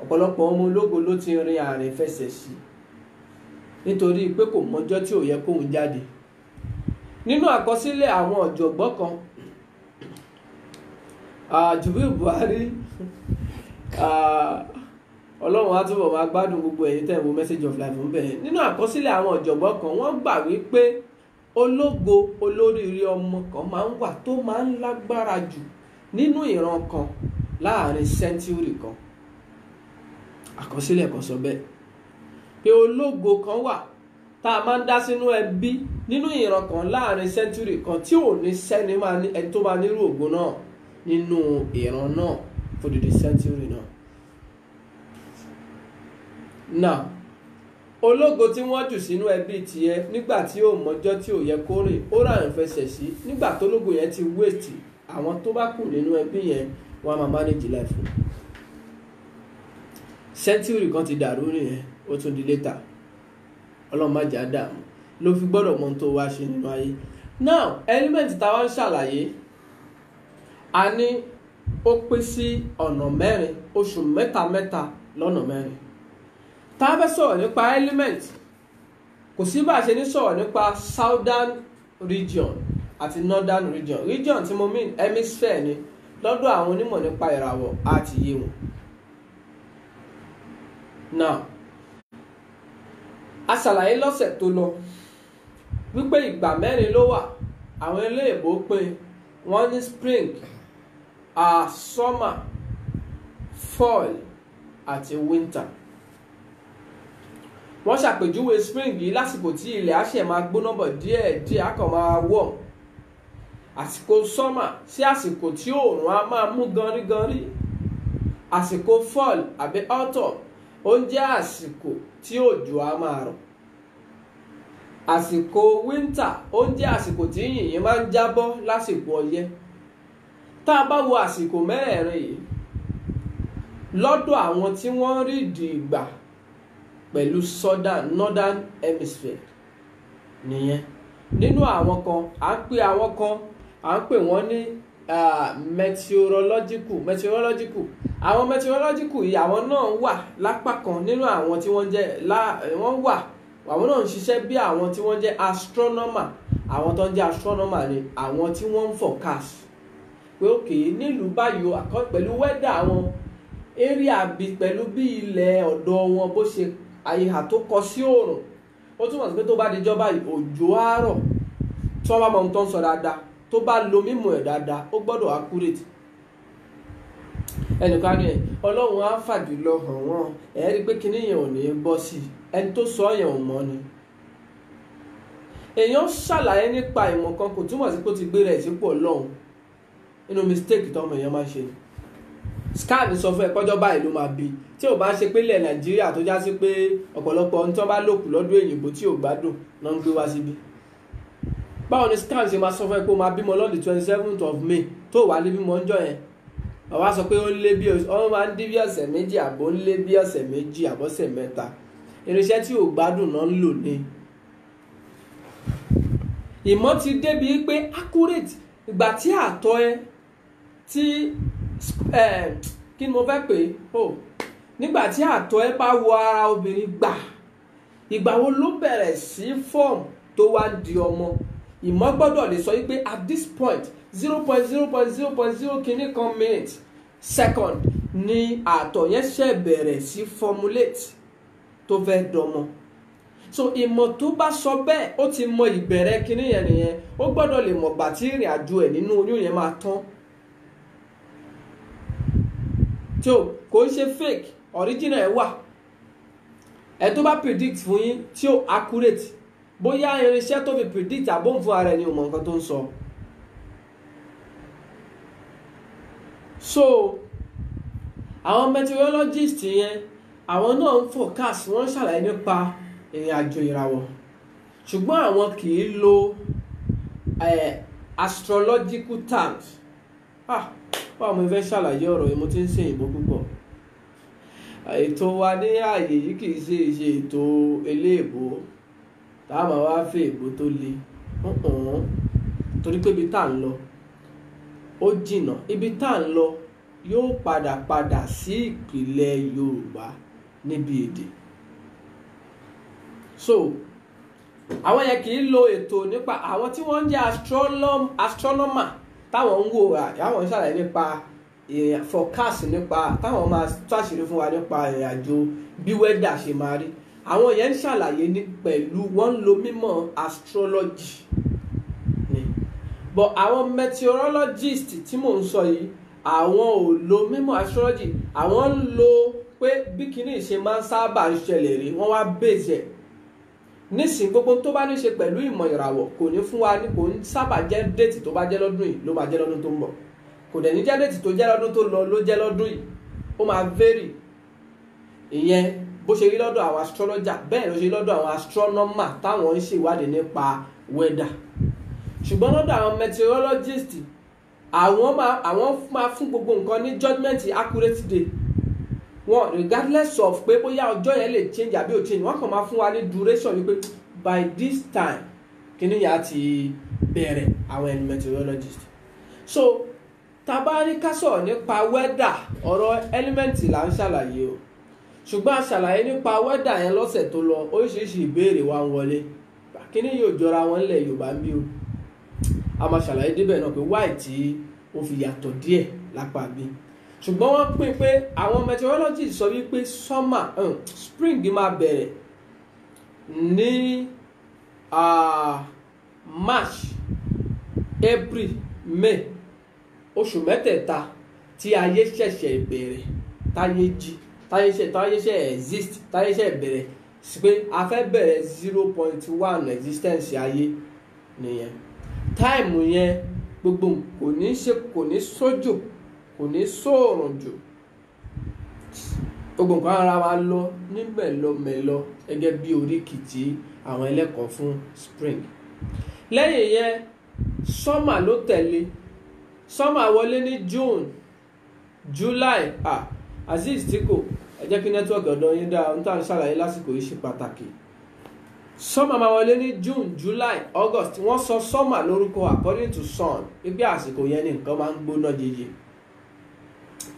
ọ̀pọ̀lọpọ̀ ọmọ ológo ló ti rin àárín fẹsẹ̀ sí nítorí pé kò mọjọ́ tí ò yẹ kóun jáde nínú àkọsílẹ̀ àwọn ọ̀jọ̀gbọ́n kan Jubril Buhari Ọlọ́run á túbọ̀ máa gbádùn gbogbo ẹ̀yin tẹ́ ẹ̀ wo Message of Life ń bẹ̀ nínú àkọsílẹ̀ àwọn ọ̀jọ̀gbọ́n kan wọ́n gbà wípé ológo olóríire ọmọ kan máa ń wà tó máa ń lágbára jù nínú ìran kan láàrin sẹ́ńtúrì kan àkọsílẹ̀ kan sọ bẹ́ẹ̀ pé ológo kan wà tá a máa ń dá sínú ẹbí nínú ìran kan láàrin sẹ́ńtúrì kan tí ò ní sẹ́ni ẹni tó máa nírú ògo náà nínú ìran náà fòdìdí sẹ́ńtúrì náà. Now ológo tí wọ́n jù sínú ẹbí tiẹ̀ nígbà tí ó mọjọ́ tí ò yẹ kó rìn ó ràn fẹsẹ̀ sí nígbà tó lógo yẹn ti wéètì àwọn tó bá kù nínú ẹbí yẹn wọ́n á máa manage life fún sẹ́ńtúrì kan ti dàrú nìyẹn ó tún di létà Ọlọ́run má jà dààmú ló fi gbọ́dọ̀ mọ ohun tó wá ṣe nínú ayé. Now element táwa ń ṣàlàyé a ní ó pín sí ọ̀nà mẹ́rin oṣù mẹ́ta lọ́nà mẹ́rin tá a fẹ́ sọ̀rọ̀ nípa element kò sí bá a ṣe ní sọ̀rọ̀ nípa southern region àti northern region tí mo mean hemisphere ni lọ́dọ̀ àwọn onímọ̀ nípa ìràwọ̀ àti iye wọn. Now a ṣàlàyé lọ́sẹ̀ tó lọ wípé ìgbà mẹ́rin ló wà àwọn eléèbó pín wọ́n ní spring summer fall àti winter. Wọ́n ṣàpèjúwe spring yìí lásìkò tí ilẹ̀ àṣẹ máa gbóná bọ̀ díẹ̀ á kàn máa warm àsìkò summer sí àsìkò tí oòrùn á máa mú ganríganrí àsìkò fall àbí autumn ó ń jẹ́ àsìkò tí òjò á máa rọ̀. Àsìkò winter ó ń jẹ́ àsìkò tí yìnyín máa ń jábọ́ lásìkò ọyẹ́. Tá a bá wo àsìkò mẹ́rẹ̀ẹ̀rin yìí lọ́dọ̀ àwọn tí wọ́n rí ìdí ìgbà pẹ̀lú northern hemisphere nìyẹn. Nínú àwọn kan à ń pè wọ́n ní meteorological. Àwọn meteorological yìí àwọn náà wà lápá kan nínú àwọn tí wọ́n jẹ́ àwọn náà ń ṣiṣẹ́ bí àwọn tí wọ́n jẹ́ astronomer. Àwọn tó ń jẹ́ astronomer ni àwọn tí wọ́n ń forecast pé òkè nílùú báyìí pẹ̀lú weather àwọn area pẹ̀lú bí ilẹ̀ ọ̀dọ̀ wọn bó ṣe àyíká tó kọ sí oòrùn. Ó túmọ̀ sí pé tó bá di jọba òjò á rọ̀ tí wọ́n bá mọ ohun tó ń sọ dáadáa, tó bá lo mímọ̀ ẹ̀ dáadáa, ó gbọ́dọ̀ accurate. Ẹnìkan ní Ọlọ́run á fàjùlọ hàn wọ́n, ẹ̀ rí pé kíní yẹn ò ní bọ́ sí i, ẹni tó sọ yẹn ò mọ̀ ni. Èèyàn ṣàlàyé nípa ìmọ̀ kan kò túmọ̀ sí pé ó ti gbé rẹ̀ sípò Ọlọ́run. Inú mistake tọ́mọ èèyàn máa ń ṣe. Scan sọ fún ẹ pọ́jọ́ báyìí ló máa bí, tí ò bá ṣe pé ilẹ̀ Nàìjíríà tó já sí pé ọ̀pọ̀lọpọ̀ ohun tí wọ́n bá lòkù lọ́dún òyìnbó tí ò gbádùn náà ń gbé wá síbí. Báwo ni Scan ṣe máa sọ fún ẹ pé ó máa bímọ lọ́dún 27th of May tó wà lé bímọ ọjọ́ yẹn? Bàbá sọ pé ó ń lé bí wọ́n máa ń dín bí ọ̀sẹ̀ méjì àbọ̀ ń lé bí ọ̀sẹ̀ méjì àbọ̀sẹ̀ mẹ́ta. Irinṣẹ́ tí ò gbádùn náà ń lò ní. Ìmọ̀ ti débi pé accurate ìgbà tí àtọ̀ ẹ tí kí ni mo fẹ́ pè é nígbà tí àtọ̀ ẹ bá wọ ara obìnrin gbà, ìgbà wo ló bẹ̀rẹ̀ sí fọ́ọ̀mù tó wá di ọmọ. Ìmọ̀ gbọ́dọ̀ lè sọ wípé at this point 0.0.0.0 kìíní kan minute second ni àtọ̀ yẹn ṣe bẹ̀rẹ̀ sí formulate tó fẹ́ dọmọ. So ìmọ̀ tó bá sọ bẹ́ẹ̀ ó ti mọ ìbẹ̀rẹ̀ kìíní yẹn nìyẹn. Ó gbọ́dọ̀ lè mọ̀ gbà tí ìrìn àjò ẹ̀ nínú oyún yẹn máa tán. Tí o kò ń ṣe fake, original ẹ̀ wà. Ẹ tó bá predict fún yín tí ó accurate, bóyá irinṣẹ́ tó fi predict àbóhùn fún ara ẹni ò mọ nǹkan tó ń sọ. So àwọn meteorologist yẹn àwọn náà ń forecast, wọ́n ń ṣàlàyé nípa ìrìn àjò ìràwọ̀, ṣùgbọ́n àwọn kì í lo astrological terms. Báwo mo fẹ́ ṣàlàyé ọ̀rọ̀ yìí, mo ti ń ṣe ìbò púpọ̀. Ètò wa ní ààyè yìí kì í ṣe ètò eléèbó táwọn wá fẹ́ èbó tó le. Torí pé ibi tá à ń lọ ó jìnnà, ibi tá à ń lọ yóò padà sí ìpìlẹ̀ Yorùbá níbi èdè. So àwọn yẹn kì í lo ètò nípa àwọn tí wọ́n ń jẹ́ astronomer táwọn ń wò àwọn ń ṣàlàyé nípa forecast, nípa táwọn máa ṣàṣírí fún wa nípa ìrìnàjò bí weather ṣe máa rí. Àwọn yẹn ń ṣàlàyé ní pẹ̀lú wọ́n ń lo mímọ̀ astrology ni. But àwọn meteorologist tí mò ń sọ yìí àwọn ò lo mímọ̀ astrology, àwọn ń lo pé bí kinní ṣe máa ń sábà ń ṣẹlẹ̀ rí, wọ́n wá base ẹ̀. Nísìnyí gbogbo tó bá ní ṣe pẹ̀lú ìmọ̀ ìràwọ̀ kò ní fún wa ní, kò ń sábà jẹ́ déètì tó bá jẹ́ lọ́dún yìí ló máa jẹ́ lọ́dún tó ń bọ̀, kò dẹ̀ ní jẹ́ déètì tó jẹ́ lọ́dún tó lọ ló jẹ́ lọ́dún yìí, ó máa vary. Ìyẹn bó ṣe rí lọ́dọ̀ àwọn astrologer bẹ́ẹ̀ ló ṣe lọ́dọ̀ àwọn astronomer táwọn ń ṣèwádìí nípa weather. Ṣùgbọ́n lọ́dọ̀ àwọn meteorologist àwọn máa fún gbogbo nǹkan ní judgement accurate day. Wọ́n regardless of pé bóyá ọjọ́ yẹn lè change àbí ò change, wọ́n kàn máa fún wa ní duration wípé by this time kíní yà á ti bẹ̀rẹ̀, àwọn ẹni meteorologist. So tabari ká sọ̀rọ̀ nípa weather, ọ̀rọ̀ element là ń ṣàlàyé o, ṣùgbọ́n a ṣàlàyé nípa weather yẹn lọ́sẹ̀ tó lọ, oríṣiríṣi ìbéèrè wa ń wọlé. Kíní yóò jọra wọn lẹ̀ Yorùbá ń bí o. A máa ṣàlàyé débẹ̀ náà pé why tí ó fi yàtọ̀ díẹ̀ lápá bí. Ṣùgbọ́n wọ́n pín pé àwọn meteorologists sọ wípé spring máa bẹ̀rẹ̀ ní March, April, May, oṣù mẹ́tẹ̀ẹ̀ta tí ayé ṣẹ̀ṣẹ̀ bẹ̀rẹ̀, táyé ṣẹ̀ exist, táyé ṣẹ̀ bẹ̀rẹ̀ sí pé a fẹ́ bẹ̀rẹ̀ 0.1 existence ayé nìyẹn. Táìmù yẹn gbogbo kò ní sójò, kò ní sóòrùn jù, gbogbo nǹkan ara wa lọ ní mẹ̀lọmẹ̀lọ gẹ́gẹ́ bí oríkì tí àwọn ẹlẹ́kọ̀ọ́ fún spring. Lẹ́yìn yẹn summer ló tẹ̀lé. Summer wọlé ní June, July. Azeez Tiko, ẹ jẹ́ kí nẹ́tíwọ̀kì ọ̀dọ̀ yín dáa, ohun tí a ń ṣàlàyé lásìkò yìí ṣe pàtàkì. Summer máa wọlé ní June, July, August. Wọ́n sọ summer lórúkọ according to sun wípé àsìkò yẹn ni nǹkan máa ń gbóná jẹjẹ.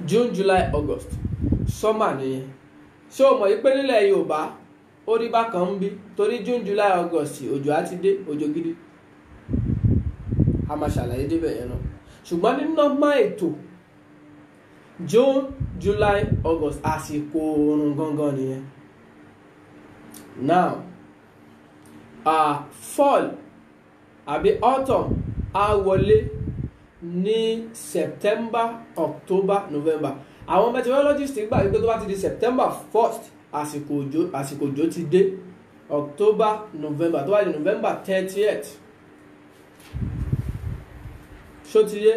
June, July, August summer nìyẹn. Ṣé o mọ̀ yí pé nílẹ̀ Yorùbá ó rí bákan ń bí torí June, July, August òjò á ti dé, òjò gidi. A máa ṣàlàyé débẹ̀ yẹn náà. Ṣùgbọ́n ní normal ètò June, July, August àsìkò oòrùn gangan nìyẹn. Now fall àbí autumn á wọlé ní September, October, November. Àwọn meteorologists gbà wípé tó bá ti di September 1st àsìkò òjò ti dé. October, November, tó bá di November 30th ṣó ti yé,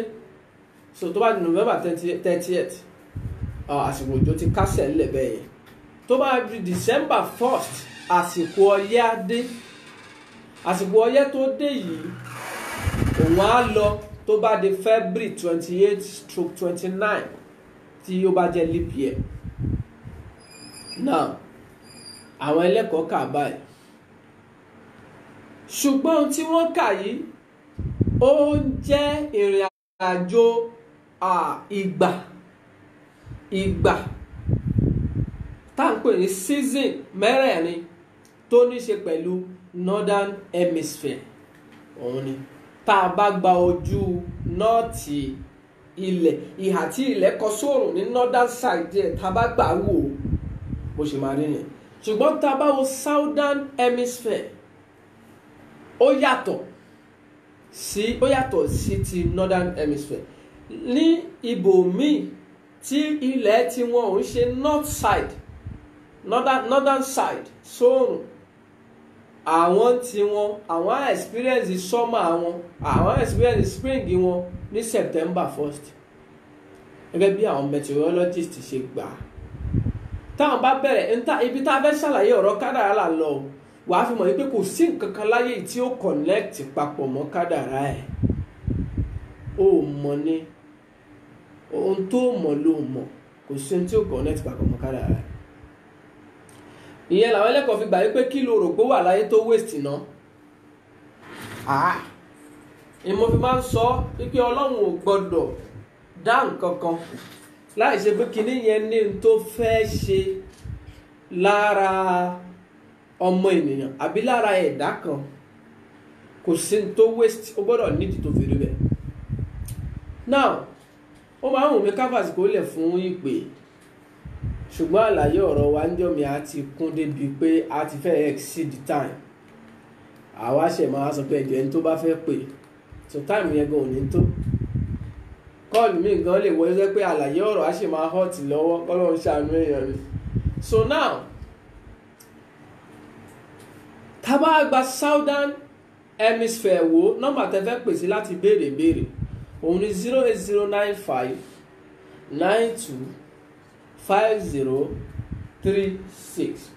so tó bá di November 30th àsìkò òjò ti kásẹ̀ ńlẹ̀ bẹ́ẹ̀ yẹn. Tó bá di December 1st àsìkò ọyẹ́ á dé. Àsìkò ọyẹ́ tó dé yìí òun á lọ tó bá di February 28/29 tí ó bá jẹ́ leap year. Now àwọn ẹlẹ́kọ̀ọ́ kà báyìí, ṣùgbọ́n tí wọ́n kà yìí ó jẹ́ ìrìn àjò ìgbà tá ń pè ní season mẹ́rẹ̀ẹ̀rin tó ní ṣe pẹ̀lú northern hemisphere. Òun ni tá a bá gba ojú nọ́ọ̀tì ilẹ̀, ìhà tí ilẹ̀ kọ sóòrùn ní northern side ẹ̀ tá a bá gbà wò bó ṣe máa rí yẹn. Ṣùgbọ́n tá a bá wo southern hemisphere ó yàtọ̀ sí ti northern hemisphere. Ní ibòmíì tí ilẹ̀ tí wọn ò ń ṣe north side, northern side sóòrùn, àwọn tí àwọn experience summer àwọn experience spring wọn ní September 1st gẹ́gẹ́ bí àwọn meteorologists ṣe gbà. Táwọn bá bẹ̀rẹ̀ ibi tá a fẹ́ ṣàlàyé ọ̀rọ̀ kádàrá là lọ wàá fi mọ̀ wípé kò sí nǹkan kan láyé tí ó connect papọ̀ mọ́ kádàrá ẹ̀. Ó mọ̀ ní ohun tó mọ̀ ló mọ̀, kò sí ohun tí ó connect papọ̀ mọ́ kádàrá ẹ̀. Ìyẹn làwọn ẹlẹ́kọ̀ọ́ fi gbà wípé kí lo rò pé wà láyé tó waste náà. Ìmọ̀ fi máa ń sọ wípé Ọlọ́run ò gbọ́dọ̀ dá nǹkan kan láì ṣe pé kinní yẹn ní n tó fẹ́ ṣe lára ọmọ ènìyàn àbí lára ẹ̀dá kan. Kò sí n tó waste, ó gbọ́dọ̀ nídìí tó fi rí bẹ́ẹ̀. Now ó máa ń wù mí káfàsì kó lẹ̀ fún ìpè, ṣùgbọ́n àlàyé ọ̀rọ̀ wa ń jọ mi á ti kún débi pé a ti fẹ́ exceed time. Àwa ṣẹ̀ máa sọ pé ẹ̀jẹ̀ ẹni tó bá fẹ́ pè, so time yẹn gan ò ní tó. Kọ́ọ̀lù mi gan lè wọlé jẹ́ pé àlàyé ọ̀rọ̀ á ṣe máa hot lọ́wọ́, kọ́lọ́run ṣàánú èèyàn ni. So now tá bá gba southern hemisphere wo nọ́mbà tẹ́ fẹ́ pèsè láti béèrè òun ni 08095 92 5036.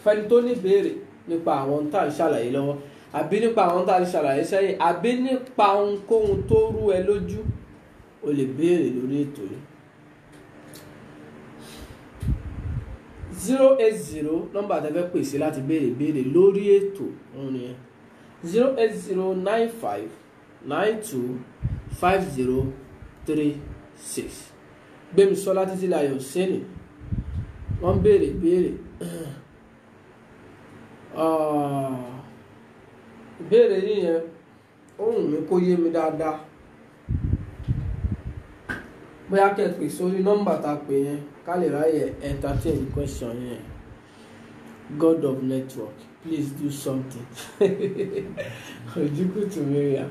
Fẹ́ni tó ní béèrè nípa àwọn tá à ń ṣàlàyé lọ́wọ́ àbí nípa àwọn tá à ń ṣàlàyé sẹ́yìn àbí nípa ohunkóhun tó rú ẹ lójú o lè béèrè lórí ètò yìí. 080 nọ́mbà tẹ́ fẹ́ pèsè láti béèrè lórí ètò òun ni 08095 92 5036. Gbémisọ́lá Títílayọ̀ Sẹ́ni wọ́n béèrè ìbéèrè yíyẹn ohun mi kó yé mi dáadáa. Bóyá kẹ́ pè sórí nọ́mbà tá a pè yẹn ká lè ráyè entertain question yẹn. God of network, please do something. Ojúkùtù Mariam.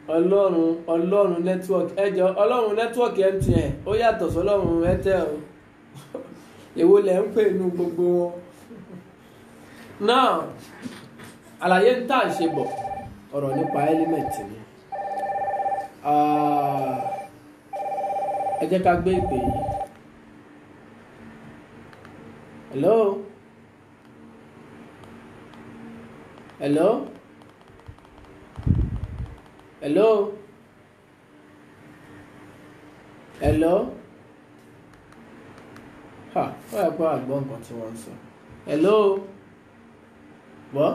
Ọlọ́run network ẹjọ́ Ọlọ́run network MTN ó yàtọ̀ sọ́lọ́run Airtel o. Èwo lẹ̀ ń pè nínú gbogbo wọn. Now àlàyé ń tà ṣe bọ̀ ọ̀rọ̀ nípa element ni. ẹ jẹ́ ká gbé ìpè yìí. Hello. Hello. Hello. Hello. Ha, wọ́n yẹ kó àgbọ̀ nǹkan tí wọ́n ń sọ. Hello. Bọ́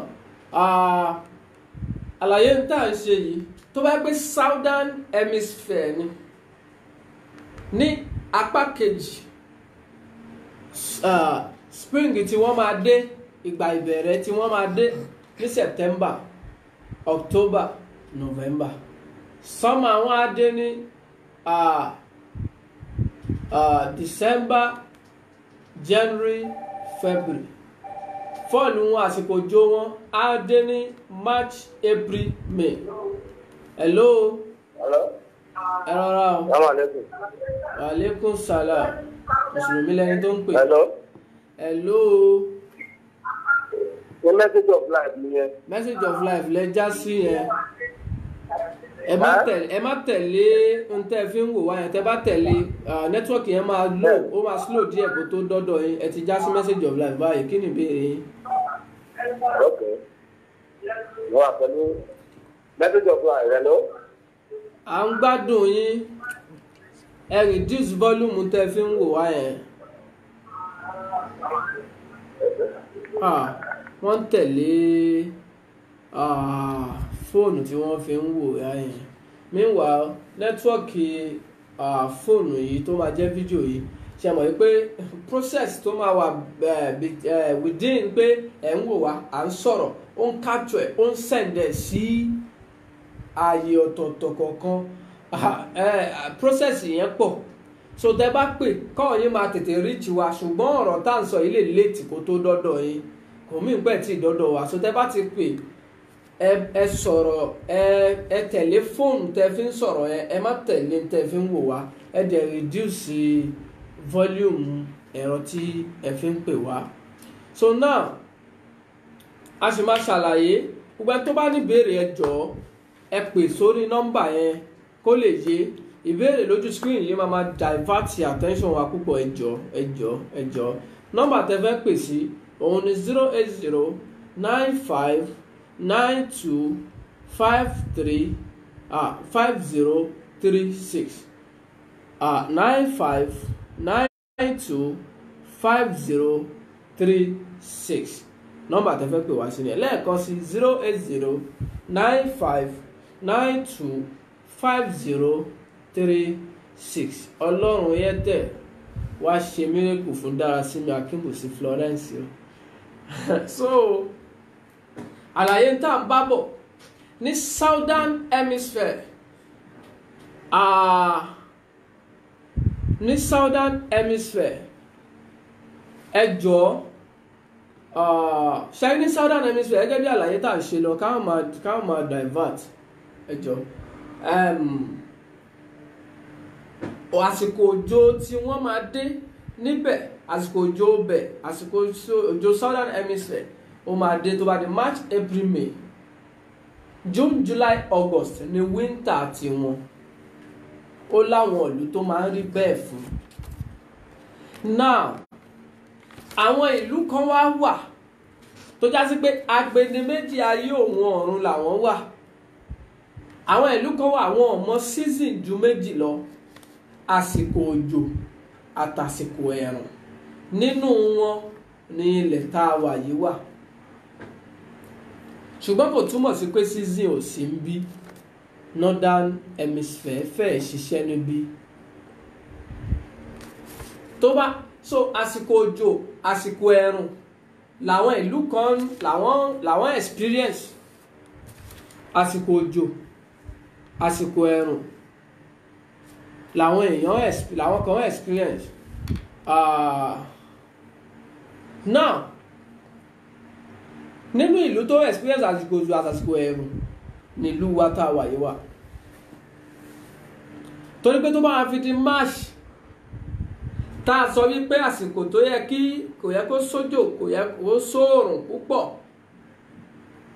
àlàyé ń tà ń ṣe yìí tó bá pé Southern Hemisphere ni ní apá kejì spring tí wọ́n máa dé ìgbà ìbẹ̀rẹ̀ tí wọ́n máa dé ní September, October, November. Summer àwọn á dé ní December, January, February. Fall wọn àsìkò òjò wọn á dé ní March, April, May. Hello. Hello. Ẹ rọra o. Assalamualaikum. Waalaikum salam. Mùsùlùmí lẹni tó ń pè. Hello. Hello. The message of life nìyẹn. Message of life lẹ já sí yẹn. Ẹ má tẹ̀lé ohun tẹ́ fi ń wò wá yẹn. Tẹ́ bá tẹ̀lé nẹ́tíwọ́ọ̀kì yẹn máa ó máa slow díẹ̀ kó tó dọ́dọ̀ yín. Ẹ ti já sí message of life báyìí. Kí ni ìbéèrè yín? Okay. Mo wà pẹ̀lú message of life. Hello. À ń gbádùn yín. Ẹ reduce volume tẹ́ fi ń wò wá yẹn. Wọ́n tẹ̀lé fóònù tí wọ́n fi ń wò wá yẹn. Meanwhile nẹ́tíwọ́ọ̀kì fóònù yìí tó máa jẹ́ fídíò yìí ṣe mọ̀ pé process tó máa wà within pé ẹ̀ ń wò wá à ń sọ̀rọ̀ ó ń capture ẹ̀ ó ń send ẹ̀ sí ààyè ọ̀tọ̀ọ̀tọ̀ kọ̀ọ̀kan process yẹn pọ̀ so tẹ́ bá pè kọ́ yín máa tètè reach wa ṣùgbọ́n ọ̀rọ̀ tá à ń sọ yìí lè late kó tó dọ́dọ̀ yín kò mí pẹ́ tí dọ́dọ̀ wa so tẹ́ bá ti pè ẹ sọ̀rọ̀ ẹ tẹ̀lé fóònù tẹ́ fi ń sọ̀rọ̀ yẹn ẹ má tẹ̀lé tẹ́ fi ń wò wá ẹ dẹ̀ reduce volume ẹ̀rọ tí ẹ fi ń pè wá. So now a sì máa ṣàlàyé gbogbo ẹni tó bá ní ìbéèrè ẹ jọ̀ọ́ ẹ pè sórí nọ́mbà yẹn kó lè yé ìbéèrè lójú screen yìí máa divert attention wa púpọ̀ ẹ jọ̀ọ́ nọ́mbà tẹ́ fẹ́ pè sí òun ni 08095925036 95925036 nọ́mbà tẹ́ fẹ́ pè wá sí ni lẹ́ẹ̀kan sí 08095925036 ọlọ́run yẹn tẹ̀ wá ṣe mírèkù fún Dárasími Akínbùsí Florence o. So àlàyé tá à ń bá bọ̀ ní Southern Hemisphere ní Southern Hemisphere ẹ jọ̀ọ́ ṣe ní Southern Hemisphere gẹ́gẹ́ bí àlàyé tá à ń ṣe lọ káwọn máa divert ẹ jọ̀ọ́ àsìkò òjò tí wọ́n máa dé níbẹ̀ àsìkò òjò bẹ̀ àsìkò òjò Southern Hemisphere ó máa dé tó bá di March, April, May, June, July, August ní winter tiwọn ó láwọn ìlú tó máa ń rí bẹ́ẹ̀ fún. Now àwọn ìlú kan wá wà tó já sí pé agbede méjì ayé òun ọ̀run làwọn wà. Àwọn ìlú kan wà àwọn ọmọ season ju méjì lọ àsìkò òjò àtàsìkò ẹ̀rùn nínú wọn ní ilẹ̀ tá a wà yìí wà. Ṣùgbọ́n kò túmọ̀ sí pé season ò sí ń bí. Northern Hemisphere fẹ́ ṣiṣẹ́ níbí tó bá so àsìkò òjò àsìkò ẹ̀rùn làwọn ìlú kan làwọn experience àsìkò òjò àsìkò ẹ̀rùn làwọn kan experience now nínú ìlú tó experience àsìkò òjò àsìkò ẹ̀rùn nílùú wa tá a wà yìí wà torí pé tó bá fi di March tá a sọ wípé àsìkò tó yẹ kò yẹ kó sójò kò yẹ kó sóòrùn púpọ̀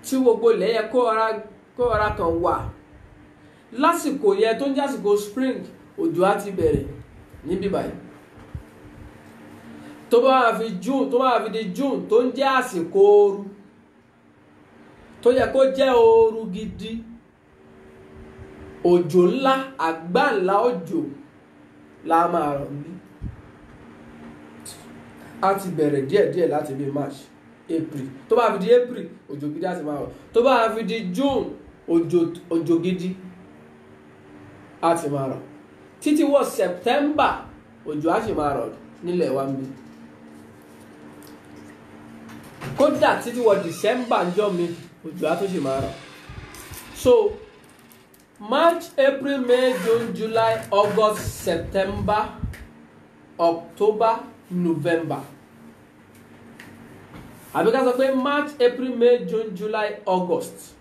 tí gbogbo ilẹ̀ yẹ kó ara kan wà lásìkò yẹ tó ń jẹ́ àsìkò spring òjò á ti bẹ̀rẹ̀ níbí báyìí. Tó bá fi di June tó ń jẹ́ àsìkò ooru tó yẹ kó jẹ́ ooru gidi, òjò ńlá, àgbàǹlá òjò la máa rọ̀ ní. A ti bẹ̀rẹ̀ díẹ̀díẹ̀ láti bí March, April. Tó bá fi di April, òjò gidi á ti máa rọ̀. Tó bá fi di June, òjò gidi á ti máa rọ̀. Títí wọ September, òjò á sì máa rọ̀ nílẹ̀ wa níbí. Kódà títí wọ December ńjọ́ mi, òjò á tó sì máa rọ̀. So March, April, May, June, July, August, September, October, November. Àbí ká sọ pé March, April, May, June, July, August.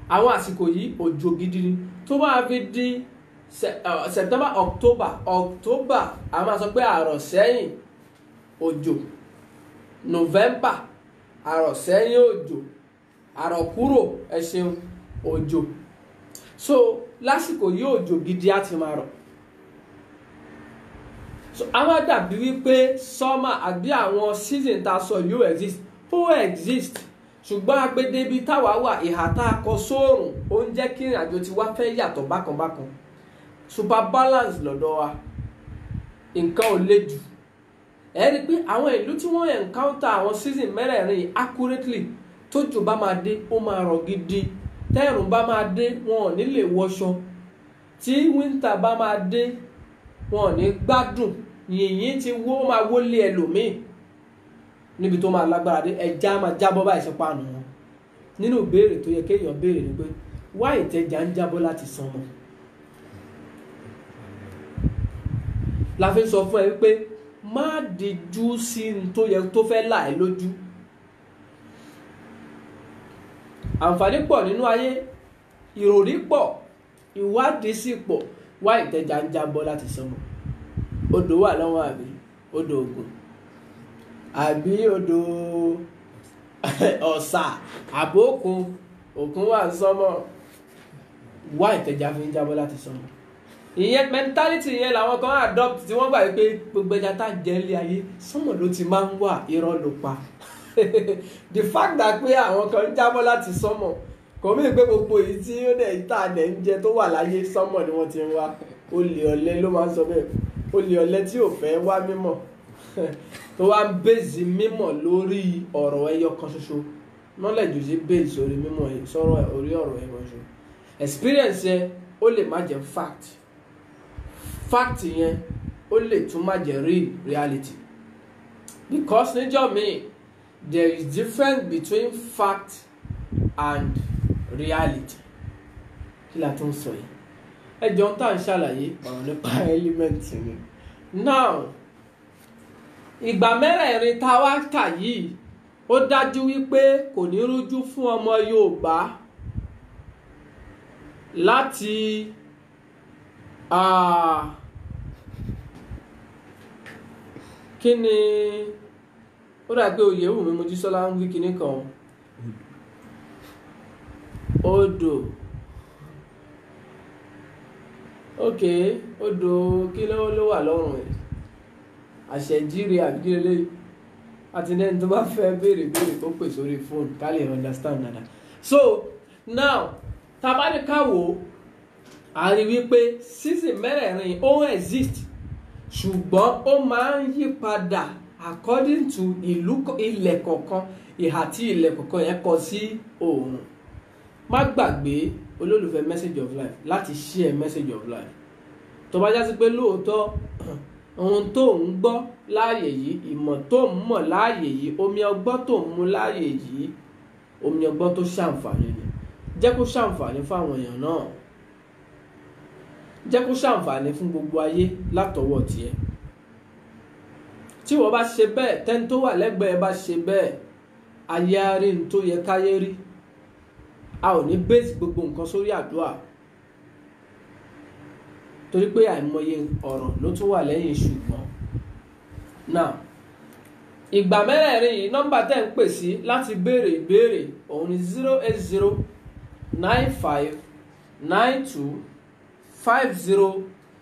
Àwọn àsìkò yìí òjò gidi ni. Tó bá fi di September, October a máa sọ pé àrọ̀ sẹ́yìn òjò. November àrọ̀ sẹ́yìn òjò. Àrọ̀ kúrò ẹ ṣeun òjò. So lásìkò yìí òjò gidi á ti máa rọ̀. So àwọn dàbí wípé summer àbí àwọn season tá a sọ yóò exist ṣùgbọ́n agbẹ́dẹ́bí táwa wà ìhà tá a kọ sóòrùn ó ń jẹ́ kí ìrìnàjò ti wá fẹ́ yàtọ̀ bákanbákan. Super balance lọ́dọ̀ wa, nǹkan ò le jù. Ẹ rí i pé àwọn ìlú tí wọ́n encounter àwọn season mẹ́rẹ̀ẹ̀rin accurately, tójò bá máa dé ó máa rọ̀ gidi, tẹ́ẹ̀rùn bá máa dé wọn ò ní lè wọṣọ, tí winter bá máa dé wọn ò ní gbádùn, yìnyín ti wó máa wólé ẹlòmíì níbi tó máa lágbára dé, ẹja máa jábọ́ báyìí ṣe páànù wọn. Nínú ìbéèrè tó yẹ kéèyàn béèrè ni pé why ìtẹ̀jà ń jábọ́ láti sánmọ̀? La fi sọ fún ẹ pé má dijú sí ní tó yẹ tó fẹ́ là ẹ́ lójú. Àǹfààní pọ̀ nínú ayé, ìròrí pọ̀, ìwádìí sì pọ̀. Wá ìtẹ̀jà ń jábọ́ láti sánmọ̀. Odò wà lọ́wọ́ àbí odò Ògùn àbí odò Ọ̀sà àbókun, òkun wà ń sánmọ̀. Wá ìtẹ̀jà fi ń jábọ́ láti sánmọ̀. Ìyẹn mentality yẹn làwọn kan adopt tí wọ́n gbà wípé gbogbo ẹja tá jẹ ilé ayé sánmọ̀ ló ti máa ń wà, irọ́ ló pa. The fact that pé àwọn kan ń jábọ́ láti sánmọ̀ kò mí pé gbogbo èyí tí ó dẹ̀ ìta àdẹ̀ ń jẹ tó wà láyé sánmọ̀ ni wọ́n ti ń wá. Olè ọ̀lẹ ló máa ń sọ bẹ́ẹ̀. Olè ọ̀lẹ tí ò fẹ́ wá mímọ̀ tó wá ń bèzì mímọ̀ lórí ọ̀rọ̀ ẹyọ kan ṣoṣo. Knowledge ò sí bèzì orí mímọ̀ sọ̀rọ̀ orí ọ̀rọ̀ ẹyọ kan ṣoṣo. Experience yẹn ó lè má jẹ́ fact. Fact yẹn ó lè tún má jẹ́ reality. Because níjọ́ mi there is difference between fact and reality. Kí la tún sọ yìí? Ẹjọ́ ń tà ń ṣàlàyé ọ̀rọ̀ nípa element ni. Now ìgbà mẹ́rẹ̀ẹ̀rin tá a wá kà yìí ó dájú wípé kò ní rújú fún ọmọ Yorùbá láti kí ni ó dà pé Oyèwùmí Mojísọ́lá ń wí kíní kan odò odò kí ló wà lọ́rùn ẹ̀ àṣẹjírí àbí kí lélẹ́yìí àti ní ẹni tó bá fẹ́ béèrè tó pè sórí fóònù ká lè understand dáadáa. So now tabaníkàwò a rí wípé season mẹ́rẹ̀ẹ̀rin ó exist ṣùgbọ́n ó máa ń yí padà according to ilẹ̀ kọ̀ọ̀kan, ìhà tí ilẹ̀ kọ̀ọ̀kan yẹn kọ sí oòrùn. Má gbàgbé olólùfẹ́ message of life láti share message of life. Tó bá já sí pé lóòótọ́ ohun tó ń gbọ́ láàyè yìí, ìmọ̀ tó ń mọ̀ láàyè yìí, omi ọgbọ́n tó ń mu láàyè yìí, omi ọgbọ́n tó ṣàǹfààní ni. Jẹ́ kó ṣàǹfààní fún àwọn èèyàn náà. Jẹ́ kó ṣàǹfààní fún gbogbo ayé látọwọ́ tiẹ̀. Tí wọ́n bá ṣe bẹ́ẹ̀, tẹ́ni tó wà lẹ́gbẹ̀ẹ́ bá ṣe bẹ́ẹ̀, ayé á rí ní tó yẹ káyé rí. A ò ní base gbogbo nǹkan sórí àdúrà. Torí pé àìmọye ọ̀rọ̀ ló tún wà lẹ́yìn ṣùgbọ́n. Now ìgbà mẹ́rẹ̀ẹ̀rin yìí nọ́mbà tẹ́ ń pè sí láti béèrè ìbéèrè òun ni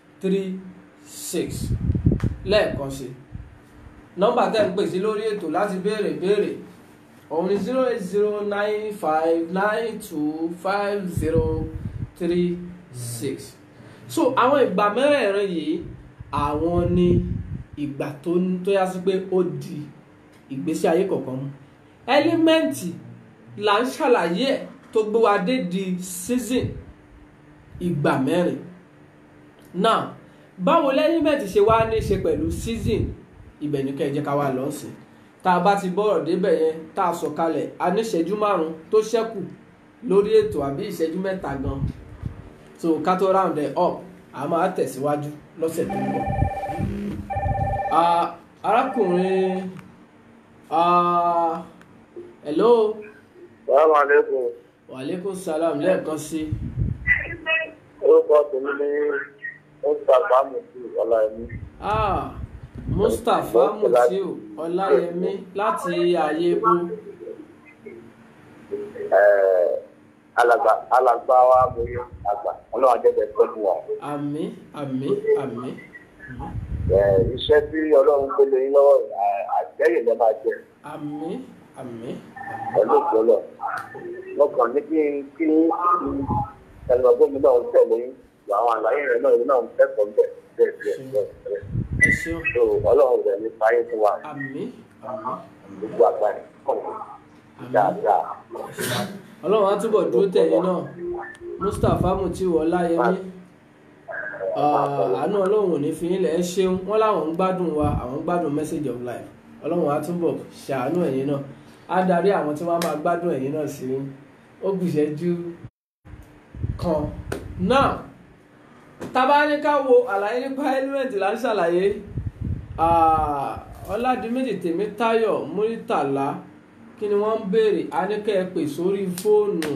08095925036 6 lẹ́ẹ̀kan sí nọ́mbà tẹ́ ń pè sí lórí ètò láti béèrè béèrè òun ni 08095925036. so àwọn ìgbà mẹ́rẹ̀ẹ̀rin yìí àwọn ni ìgbà tó yá sí pé ó di ìgbésí ayé kọ̀ọ̀kan mú. Ẹ́límẹ́ǹtì là ń ṣàlàyé ẹ̀ tó gbé wa dé di season ìgbà mẹ́rin. now báwo lẹ́límẹ́ǹtì ṣe wá ní ṣe pẹ̀lú season ibẹ̀ ní kẹ́ jẹ́ ká wá lọ sí tá a bá ti bọ́rọ̀ débẹ̀ yẹn tá a sọ kalẹ̀ a ní ìṣẹ́jú 5 tó ṣẹ́kù lórí ètò àbí ìṣẹ́jú 3 gan so ká tó round it up a máa tẹ̀síwájú lọ́sẹ̀ tó ń bọ̀. arákùnrin hello. Assalamu alaikum. Wa alaikum salam lẹ́ẹ̀kan sí. Orúkọ tèmi ní Mustapha Mutiu Ọláyẹmí. Mustapha Mutiu Ọláyẹmí láti ààyè ibo. Alàgbà wa bóyá àgbà ọlọ́run ajẹ́bẹ̀ pẹ̀lú wa. Àmín àmín àmín. Iṣẹ́ tí ọlọ́run gbélé yín lọ́wọ́ àjẹ́yìn lẹ́ máa jẹ. Àmín àmín. Pẹ̀lú ìpínlẹ̀ wọ́n kàn ní kí ẹnìyàn mi náà ń tẹ̀lé àwọn àlàyé rẹ̀ náà ń kẹ́kọ̀ọ́ bẹ́ẹ̀. Ẹ ṣeun. So ọlọ́run rẹ̀ ní fáyé fún wa. Àmín àmín. Gbogbo àgbáyé kọ̀ọ̀kan dáadáa. Ọlọ́run á túbọ̀ dúró tẹ̀yìn náà Mustapha Mutiu Ọláyẹmí àánú ọlọ́run ò ní fi yín lẹ̀ ẹ́ ṣeun wọ́n láwọn ń gbádùn wa àwọn ń gbádùn message of life ọlọ́run á túbọ̀ ṣàánú ẹ̀yin náà á darí àwọn tí wọ́n máa gbádùn ẹ̀yin náà sí ó gbìṣẹ́jú kan náà tábà ní ká wo àlàyé nípa element là ń ṣàlàyé Ọládìméjì Tèmítáyọ̀ Múrítàlá kí ni wọ́n ń béèrè a ní kẹ́ ẹ pè sórí fóònù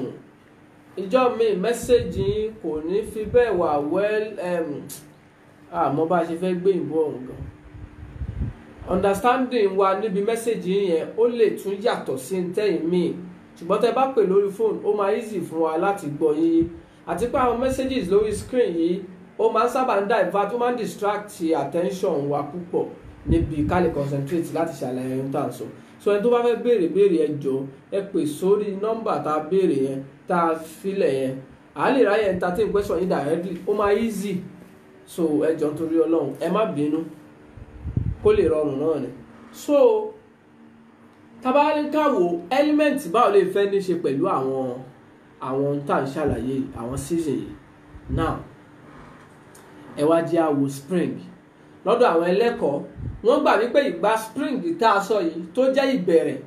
ìjọ mi mẹ́sẹ̀gì kò ní fi bẹ́ẹ̀ wà àmọ́ bá a ṣe fẹ́ gbé ìbò ọ̀hún gan understanding wa níbi mẹ́sẹ̀gì yẹn ó lè tún yàtọ̀ sí ntẹ́yìn míì ṣùgbọ́n tẹ́ bá pè lórí fóònù ó máa easy fún wa láti gbọ́ yín àti pé àwọn messages lórí screen yìí ó máa ń sábà ń divert ó máa ń distract attention wa púpọ̀ níbi ká lè concentrate láti ṣàlàyé ohun tá à ń sọ so ẹni tó bá fẹ́ béèrè ẹ jọ̀ọ́ ẹ pè sórí nọ́mbà tá a béèrè yẹn tá a filẹ̀ yẹn à lè ráyè entertain question yín directly ó máa easy so ẹ jọ̀ọ́ nítorí Ọlọ́run ẹ má bínú kó lè rọrùn náà ni so tabaríkàwò element báwo lè fẹ́ ní ṣe pẹ̀lú àwọn tá à ń ṣàlàyé àwọn season yìí now ẹ wá jẹ́ àwò spring lọ́dọ̀ àwọn ẹlẹ́kọ̀ọ́ wọ́n gbà wípé ìgbà spring tá a sọ yìí tó jẹ́ ìbẹ̀rẹ̀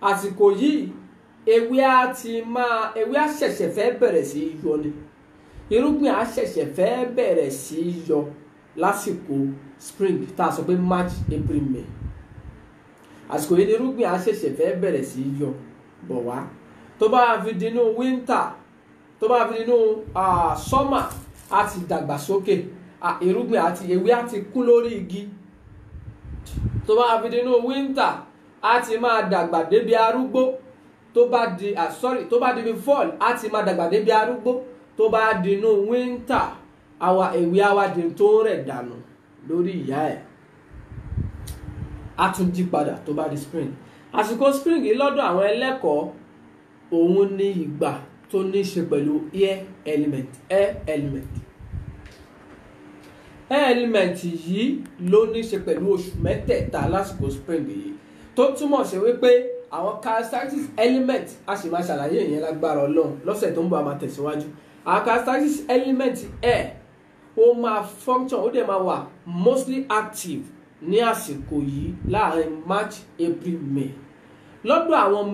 àsìkò yìí ewé á ṣẹ̀ṣẹ̀ fẹ́ bẹ̀rẹ̀ sí í yọ ni irúgbìn á ṣẹ̀ṣẹ̀ fẹ́ bẹ̀rẹ̀ sí í yọ lásìkò spring tá a sọ pé March April May àsìkò yìí ni irúgbìn á ṣẹ̀ṣẹ̀ fẹ́ bẹ̀rẹ̀ sí í yọ bọ̀ wá tó bá fi dínú winter tó bá fi dínú summer á ti dàgbà sókè irúgbìn àti ewé á ti kún lórí igi tó bá fi dínú winter á ti máa dàgbà débi arúgbó tó bá di fall á ti máa dàgbà débi arúgbó tó bá dínú winter àwa ewé àwàdì tó ń rẹ̀ dànù lórí ìyá ẹ̀ á tún jí padà tó bá di spring àsìkò spring yìí lọ́dọ̀ àwọn ẹlẹ́kọ̀ọ́ òun ní ìgbà tó ní í ṣe pẹ̀lú air element yìí ló ní í ṣe pẹ̀lú oṣù mẹ́tẹ̀ẹ̀ta lásìkò spring yìí tó túmọ̀ sí wípé àwọn characteristics element a sì máa ṣàlàyé ìyẹn lágbára Ọlọ́run lọ́sẹ̀ tó ń bọ̀ a máa tẹ̀síwájú àwọn characteristics element air ó máa function ó dẹ̀ máa wà mostly active ní àsìkò yìí láàrin March April May lọ́dọ̀ àwọn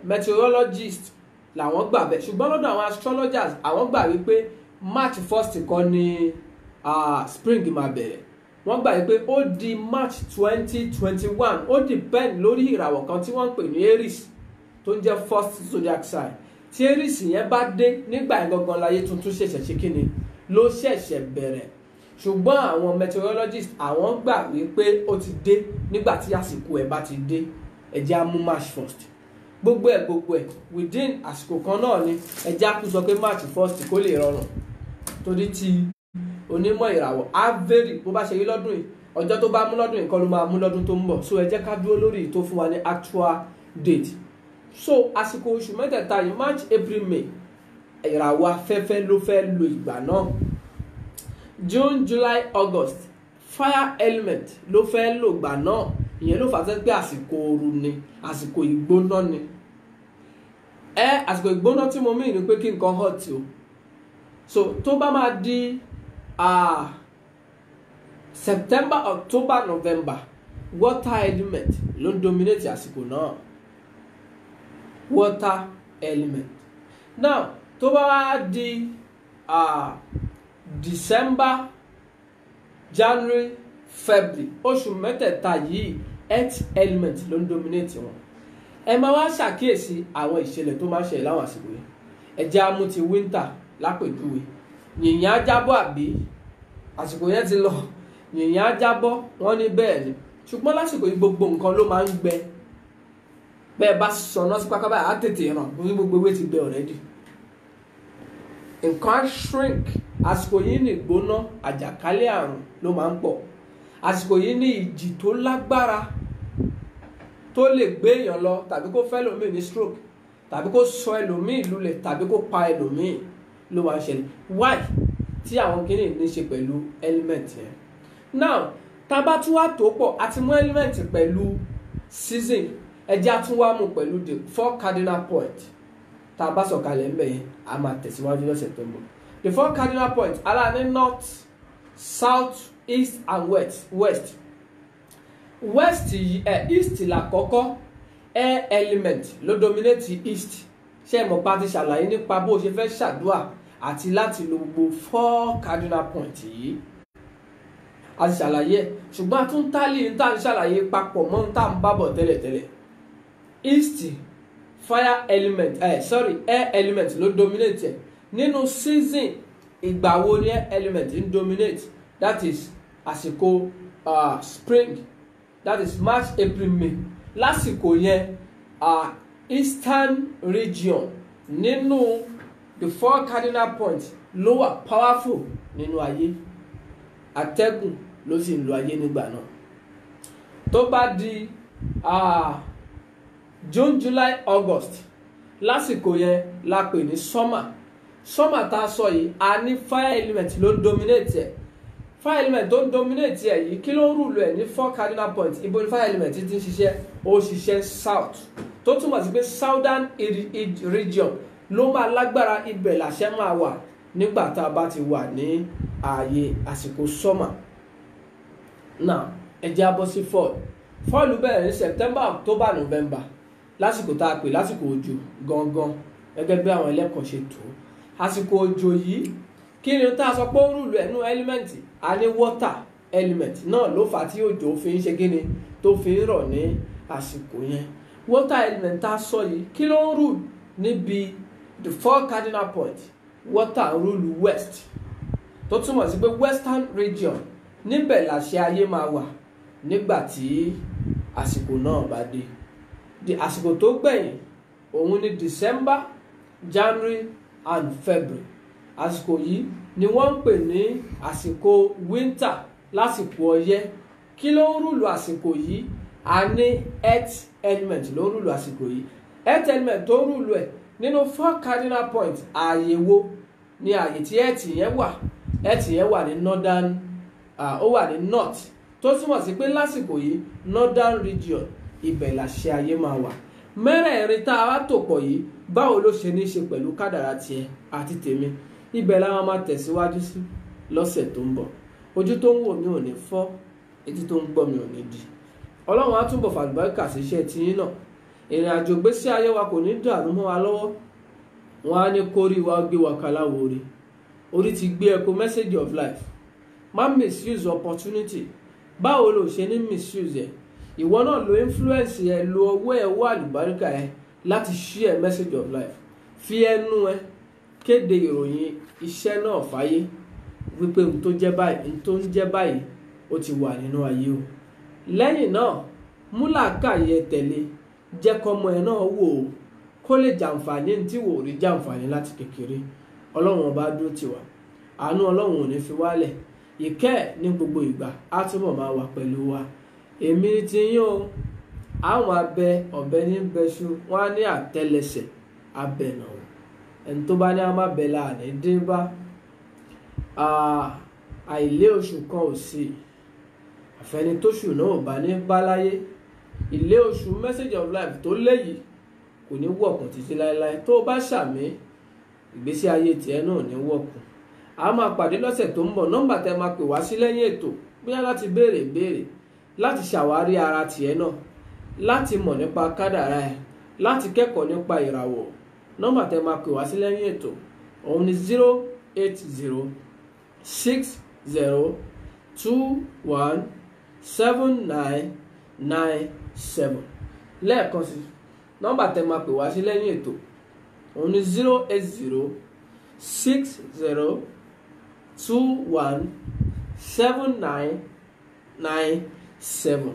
meteorologists làwọn gbà bẹ́ẹ̀ ṣùgbọ́n lọ́dọ̀ àwọn astrologers àwọn gbà wípé March 1st kọ́ ni spring máa bẹ̀rẹ̀ wọ́n gbà wípé ó di March 2021 ó depend lórí ìràwọ̀ kan tí wọ́n ń pè ní Aries tó ń jẹ́ first zodiac sign tí Aries yẹn bá dé nígbà yẹn gangan láyé tuntun ṣẹ̀ṣẹ̀ ṣe kíni ló ṣẹ̀ṣẹ̀ bẹ̀rẹ̀ ṣùgbọ́n àwọn meteorologists àwọn gbà wípé ó ti dé nígbà tí àsìkò ẹ̀ bá ti dé ẹ jẹ́ á mú March 1st gbogbo ẹ̀ within àsìkò kan náà ni ẹ jẹ́ á kú sọ pé March 1st kó lè rọrùn torí ti onímọ̀ ìràwọ̀ á vary bó bá ṣe rí lọ́dún yìí, ọjọ́ tó bá mú lọ́dún yìí kọ́ ló máa mú lọ́dún tó ń bọ̀. So ẹ jẹ́ ká dúró lórí tó fún wa ní actual date. So àsìkò oṣù mẹ́tẹ̀ẹ̀ta yìí March, April, May, ìràwọ̀ afẹ́fẹ́ ló fẹ́ lo ìgbà náà. June, July, August, fire element ló fẹ́ lò ìgbà náà. Ìyẹn ló fà á pé àsìkò ooru ni, àsìkò ìgbóná ni. Àsìkò ìgbóná tí mo mean ni pé kí nǹkan hot o. So tó bá máa di September, October, November, water element ló ń dominate àsìkò náà. Water element. Now tó bá wá di December, January, February, oṣù mẹ́tẹ̀ẹ̀ta yìí earth element ló ń dominate wọn. Ẹ máa wá ṣàkíyèsí àwọn ìṣẹ̀lẹ̀ tó máa ń ṣẹlẹ̀ láwọn àsìkò yìí. Ẹ jẹ́ á mú ti winter lápèjúwe. Yìnyín á jábọ́ àbí àsìkò yẹn ti lọ, yìnyín á jábọ́, wọ́n ní bẹ́ẹ̀ ni. Ṣùgbọ́n lásìkò yìí gbogbo nǹkan ló máa ń gbẹ. Bẹ́ẹ̀ bá sọ̀nà sí pápá báyìí á tètè ràn, bí gbogbo ewé ti gbẹ already. Nǹkan shrink. Àsìkò yìí ní ìgbóná, àjàkálẹ̀ àrùn ló máa ń pọ̀. Àsìkò yìí ní ìjì tó lágbára tó lè gbé èèyàn lọ, tàbí kó fẹ́ ẹlòmíì ní stroke, tàbí kó sọ ẹlòmíì lulẹ̀, tàbí kó pa ẹlòmíì ló máa ń ṣẹlẹ̀. Why? Tí àwọn kìíní ní ṣe pẹ̀lú element yẹn. Now tá a bá tún wá tó pọ̀, a ti mú element pẹ̀lú season, ẹjẹ́ a tún wá mú pẹ̀lú the 4 cardinal points. Tá a bá sọ̀kalẹ̀ ń bẹ̀ yẹn, a máa tẹ̀síwájú lọ́sẹ̀ tó ń bọ̀. The 4 cardinal points aláàánú north, south, east and west. West yìí east làkọ́kọ́, air element ló dominate east. Ṣé ẹ mọ̀ pa ti ṣàlàyé nípa bó ṣe fẹ́ ṣàdúà àti láti lo gbogbo 4 cardinal points yìí. A ti ṣàlàyé, ṣùgbọ́n a tún tálí ní tá à ń ṣàlàyé papọ̀ mọ́ tá à ń bábọ̀ tẹ́lẹ̀tẹ́lẹ̀. East fire element air element ló dominate ẹ̀. Nínú season ìgbà wo ni air element ń dominate? That is àsìkò spring, that is March, April, May. Lásìkò yẹn eastern region nínú the 4 cardinal points ló wà powerful nínú ayé. Atẹ́gùn ló sì ń lo ayé nígbà náà. Tó bá di June, July, August, lásìkò yẹn la pè ní summer. Summer tá a sọ yìí a ní fire element ló ń dominate ẹ̀. Fire element tó ń dominate ẹ̀ yìí kí ló ń rúlu ẹ̀ ní 4 cardinal points. Ibo ni fire element ti ń ṣiṣẹ́? Ó ṣiṣẹ́ south, tó túmọ̀ sí pé southern region ló máa lágbára, ibẹ̀ làṣẹ máa wà nígbà tá a bá ti wà ní ààyè àsìkò summer. Now ẹ jẹ́ á bọ́ sí fall. Fall bẹ̀rẹ̀ ní September, October, November, lásìkò tá a pè lásìkò òjò gangan gẹ́gẹ́ bí àwọn ẹlẹ́kọ̀ọ́ ṣe tó. Àsìkò òjò yìí kí ni tá a sọ pé ó rúlu ẹnu element? A ní water element náà ló fà á tí òjò fi ń ṣe kíni tó fi ń rọ̀ ní àsìkò yẹn. Water element tá a sọ yìí kí ló ń rúlu níbi the 4 cardinal points? Water rúlu west, tó túmọ̀ sí pé western region níbẹ̀ làṣẹ ayé máa wà nígbà tí àsìkò náà bá dé. Di àsìkò tó gbẹ̀yìn òun ni December, January and February. Àsìkò yìí ni wọ́n ń pè ní àsìkò winter, lásìkò ọyẹ́. Kí ló ń rúlu àsìkò yìí? A ní earth element ló ń rúlu àsìkò yìí. Earth element tó ń rúlu ẹ̀ nínú 4 cardinal points, ààyè wo ni ààyè tí earth yẹn wà? Earth yẹn wà ní northern, ó wà ní north, tó túmọ̀ sí pé lásìkò yìí northern region ibẹ̀ làṣẹ ayé máa wà. Mẹ́rẹ̀ẹ̀rin tá a wá tò pọ̀ yìí báwo ló ṣe ní ṣe pẹ̀lú kádàrá tiẹ̀ àti tèmi? Ibẹ̀ la máa tẹ̀síwájú sí lọ́sẹ̀ tó ń bọ̀. Ojú tó ń wò mí ò ní fọ́, etí tó ń gbọ́ mi ò ní di. Ọlọ́run á túbọ̀ fàlùbáríkà sí iṣẹ́ tiyín náà. Ìrìn àjò ìgbésí ayé wa kò ní dàrú mọ́ wa lọ́wọ́. Wọ́n á ní kórí wa gbé wa kaláwo orí. Orí ti gbé ẹ̀kọ́ message of life. Má misuse opportunity. Báwo lo ṣe ní misuse ẹ̀? Ìwọ náà lo influence ẹ, lo ọwọ́ ẹ, wá àlùbáríkà ẹ láti share message of life. Fi ẹnu ẹ kéde ìròyìn iṣẹ́ náà fáyé wípé ohun tó ń jẹ́ báyìí ó ti wà nínú ayé o. Lẹ́yìn náà mú làákàyè tẹ̀lé, jẹ́ kọ́mọ ẹ náà wò ó kó lè jàǹfààní tí wò rí jàǹfààní láti kékeré. Ọlọ́run ọba dúró tì wá. àánú ọlọ́run ò ní fi wálẹ̀, ìkẹ́ ní gbogbo ìgbà á túbọ̀ máa wà pẹ̀lú wa. Èmi ti yín o, àwọn abẹ ọ̀bẹ ní bẹ́ṣu, wọ́n á ní àtẹ́lẹsẹ̀ abẹ̀nà. Ẹni tó bá ní a má bẹ̀ láàní dé bá. Àìlé oṣù kan ò sí, àfẹni tóṣù náà ò bá ní bá láyé. Ilé oṣù message of life tó léyìí kò ní wọ̀kùn títí láéláé. Tó o bá ṣàmì, ìgbésí ayé tiẹ̀ náà ní wọ̀kùn. A máa pàdé lọ́sẹ̀ tó ń bọ̀. Nọ́mbà tẹ́ máa pè wá sí lẹ́yìn ètò bóyá láti béèrè ìbéèrè, láti ṣàwárí ara tiẹ̀ náà, láti mọ̀ nípa kádàrá ẹ̀, láti kẹ́kọ̀ọ́ nípa ìràwọ̀. Nọ́mbà tẹ́ máa pè wá sí lẹ́yìn ètò òun ni 08060217997. lẹ́ẹ̀kan sí, nọ́mbà tẹ́ máa pè wá sí lẹ́yìn ètò òun ni 08060217997.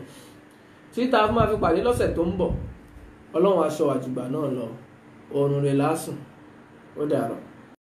Títà fún máa fi pàdé lọ́sẹ̀ tó ń bọ̀. Ọlọ́run aṣọ àjùgbà náà lọ. Oorun rẹ̀ lásùn. Ó dàárọ̀.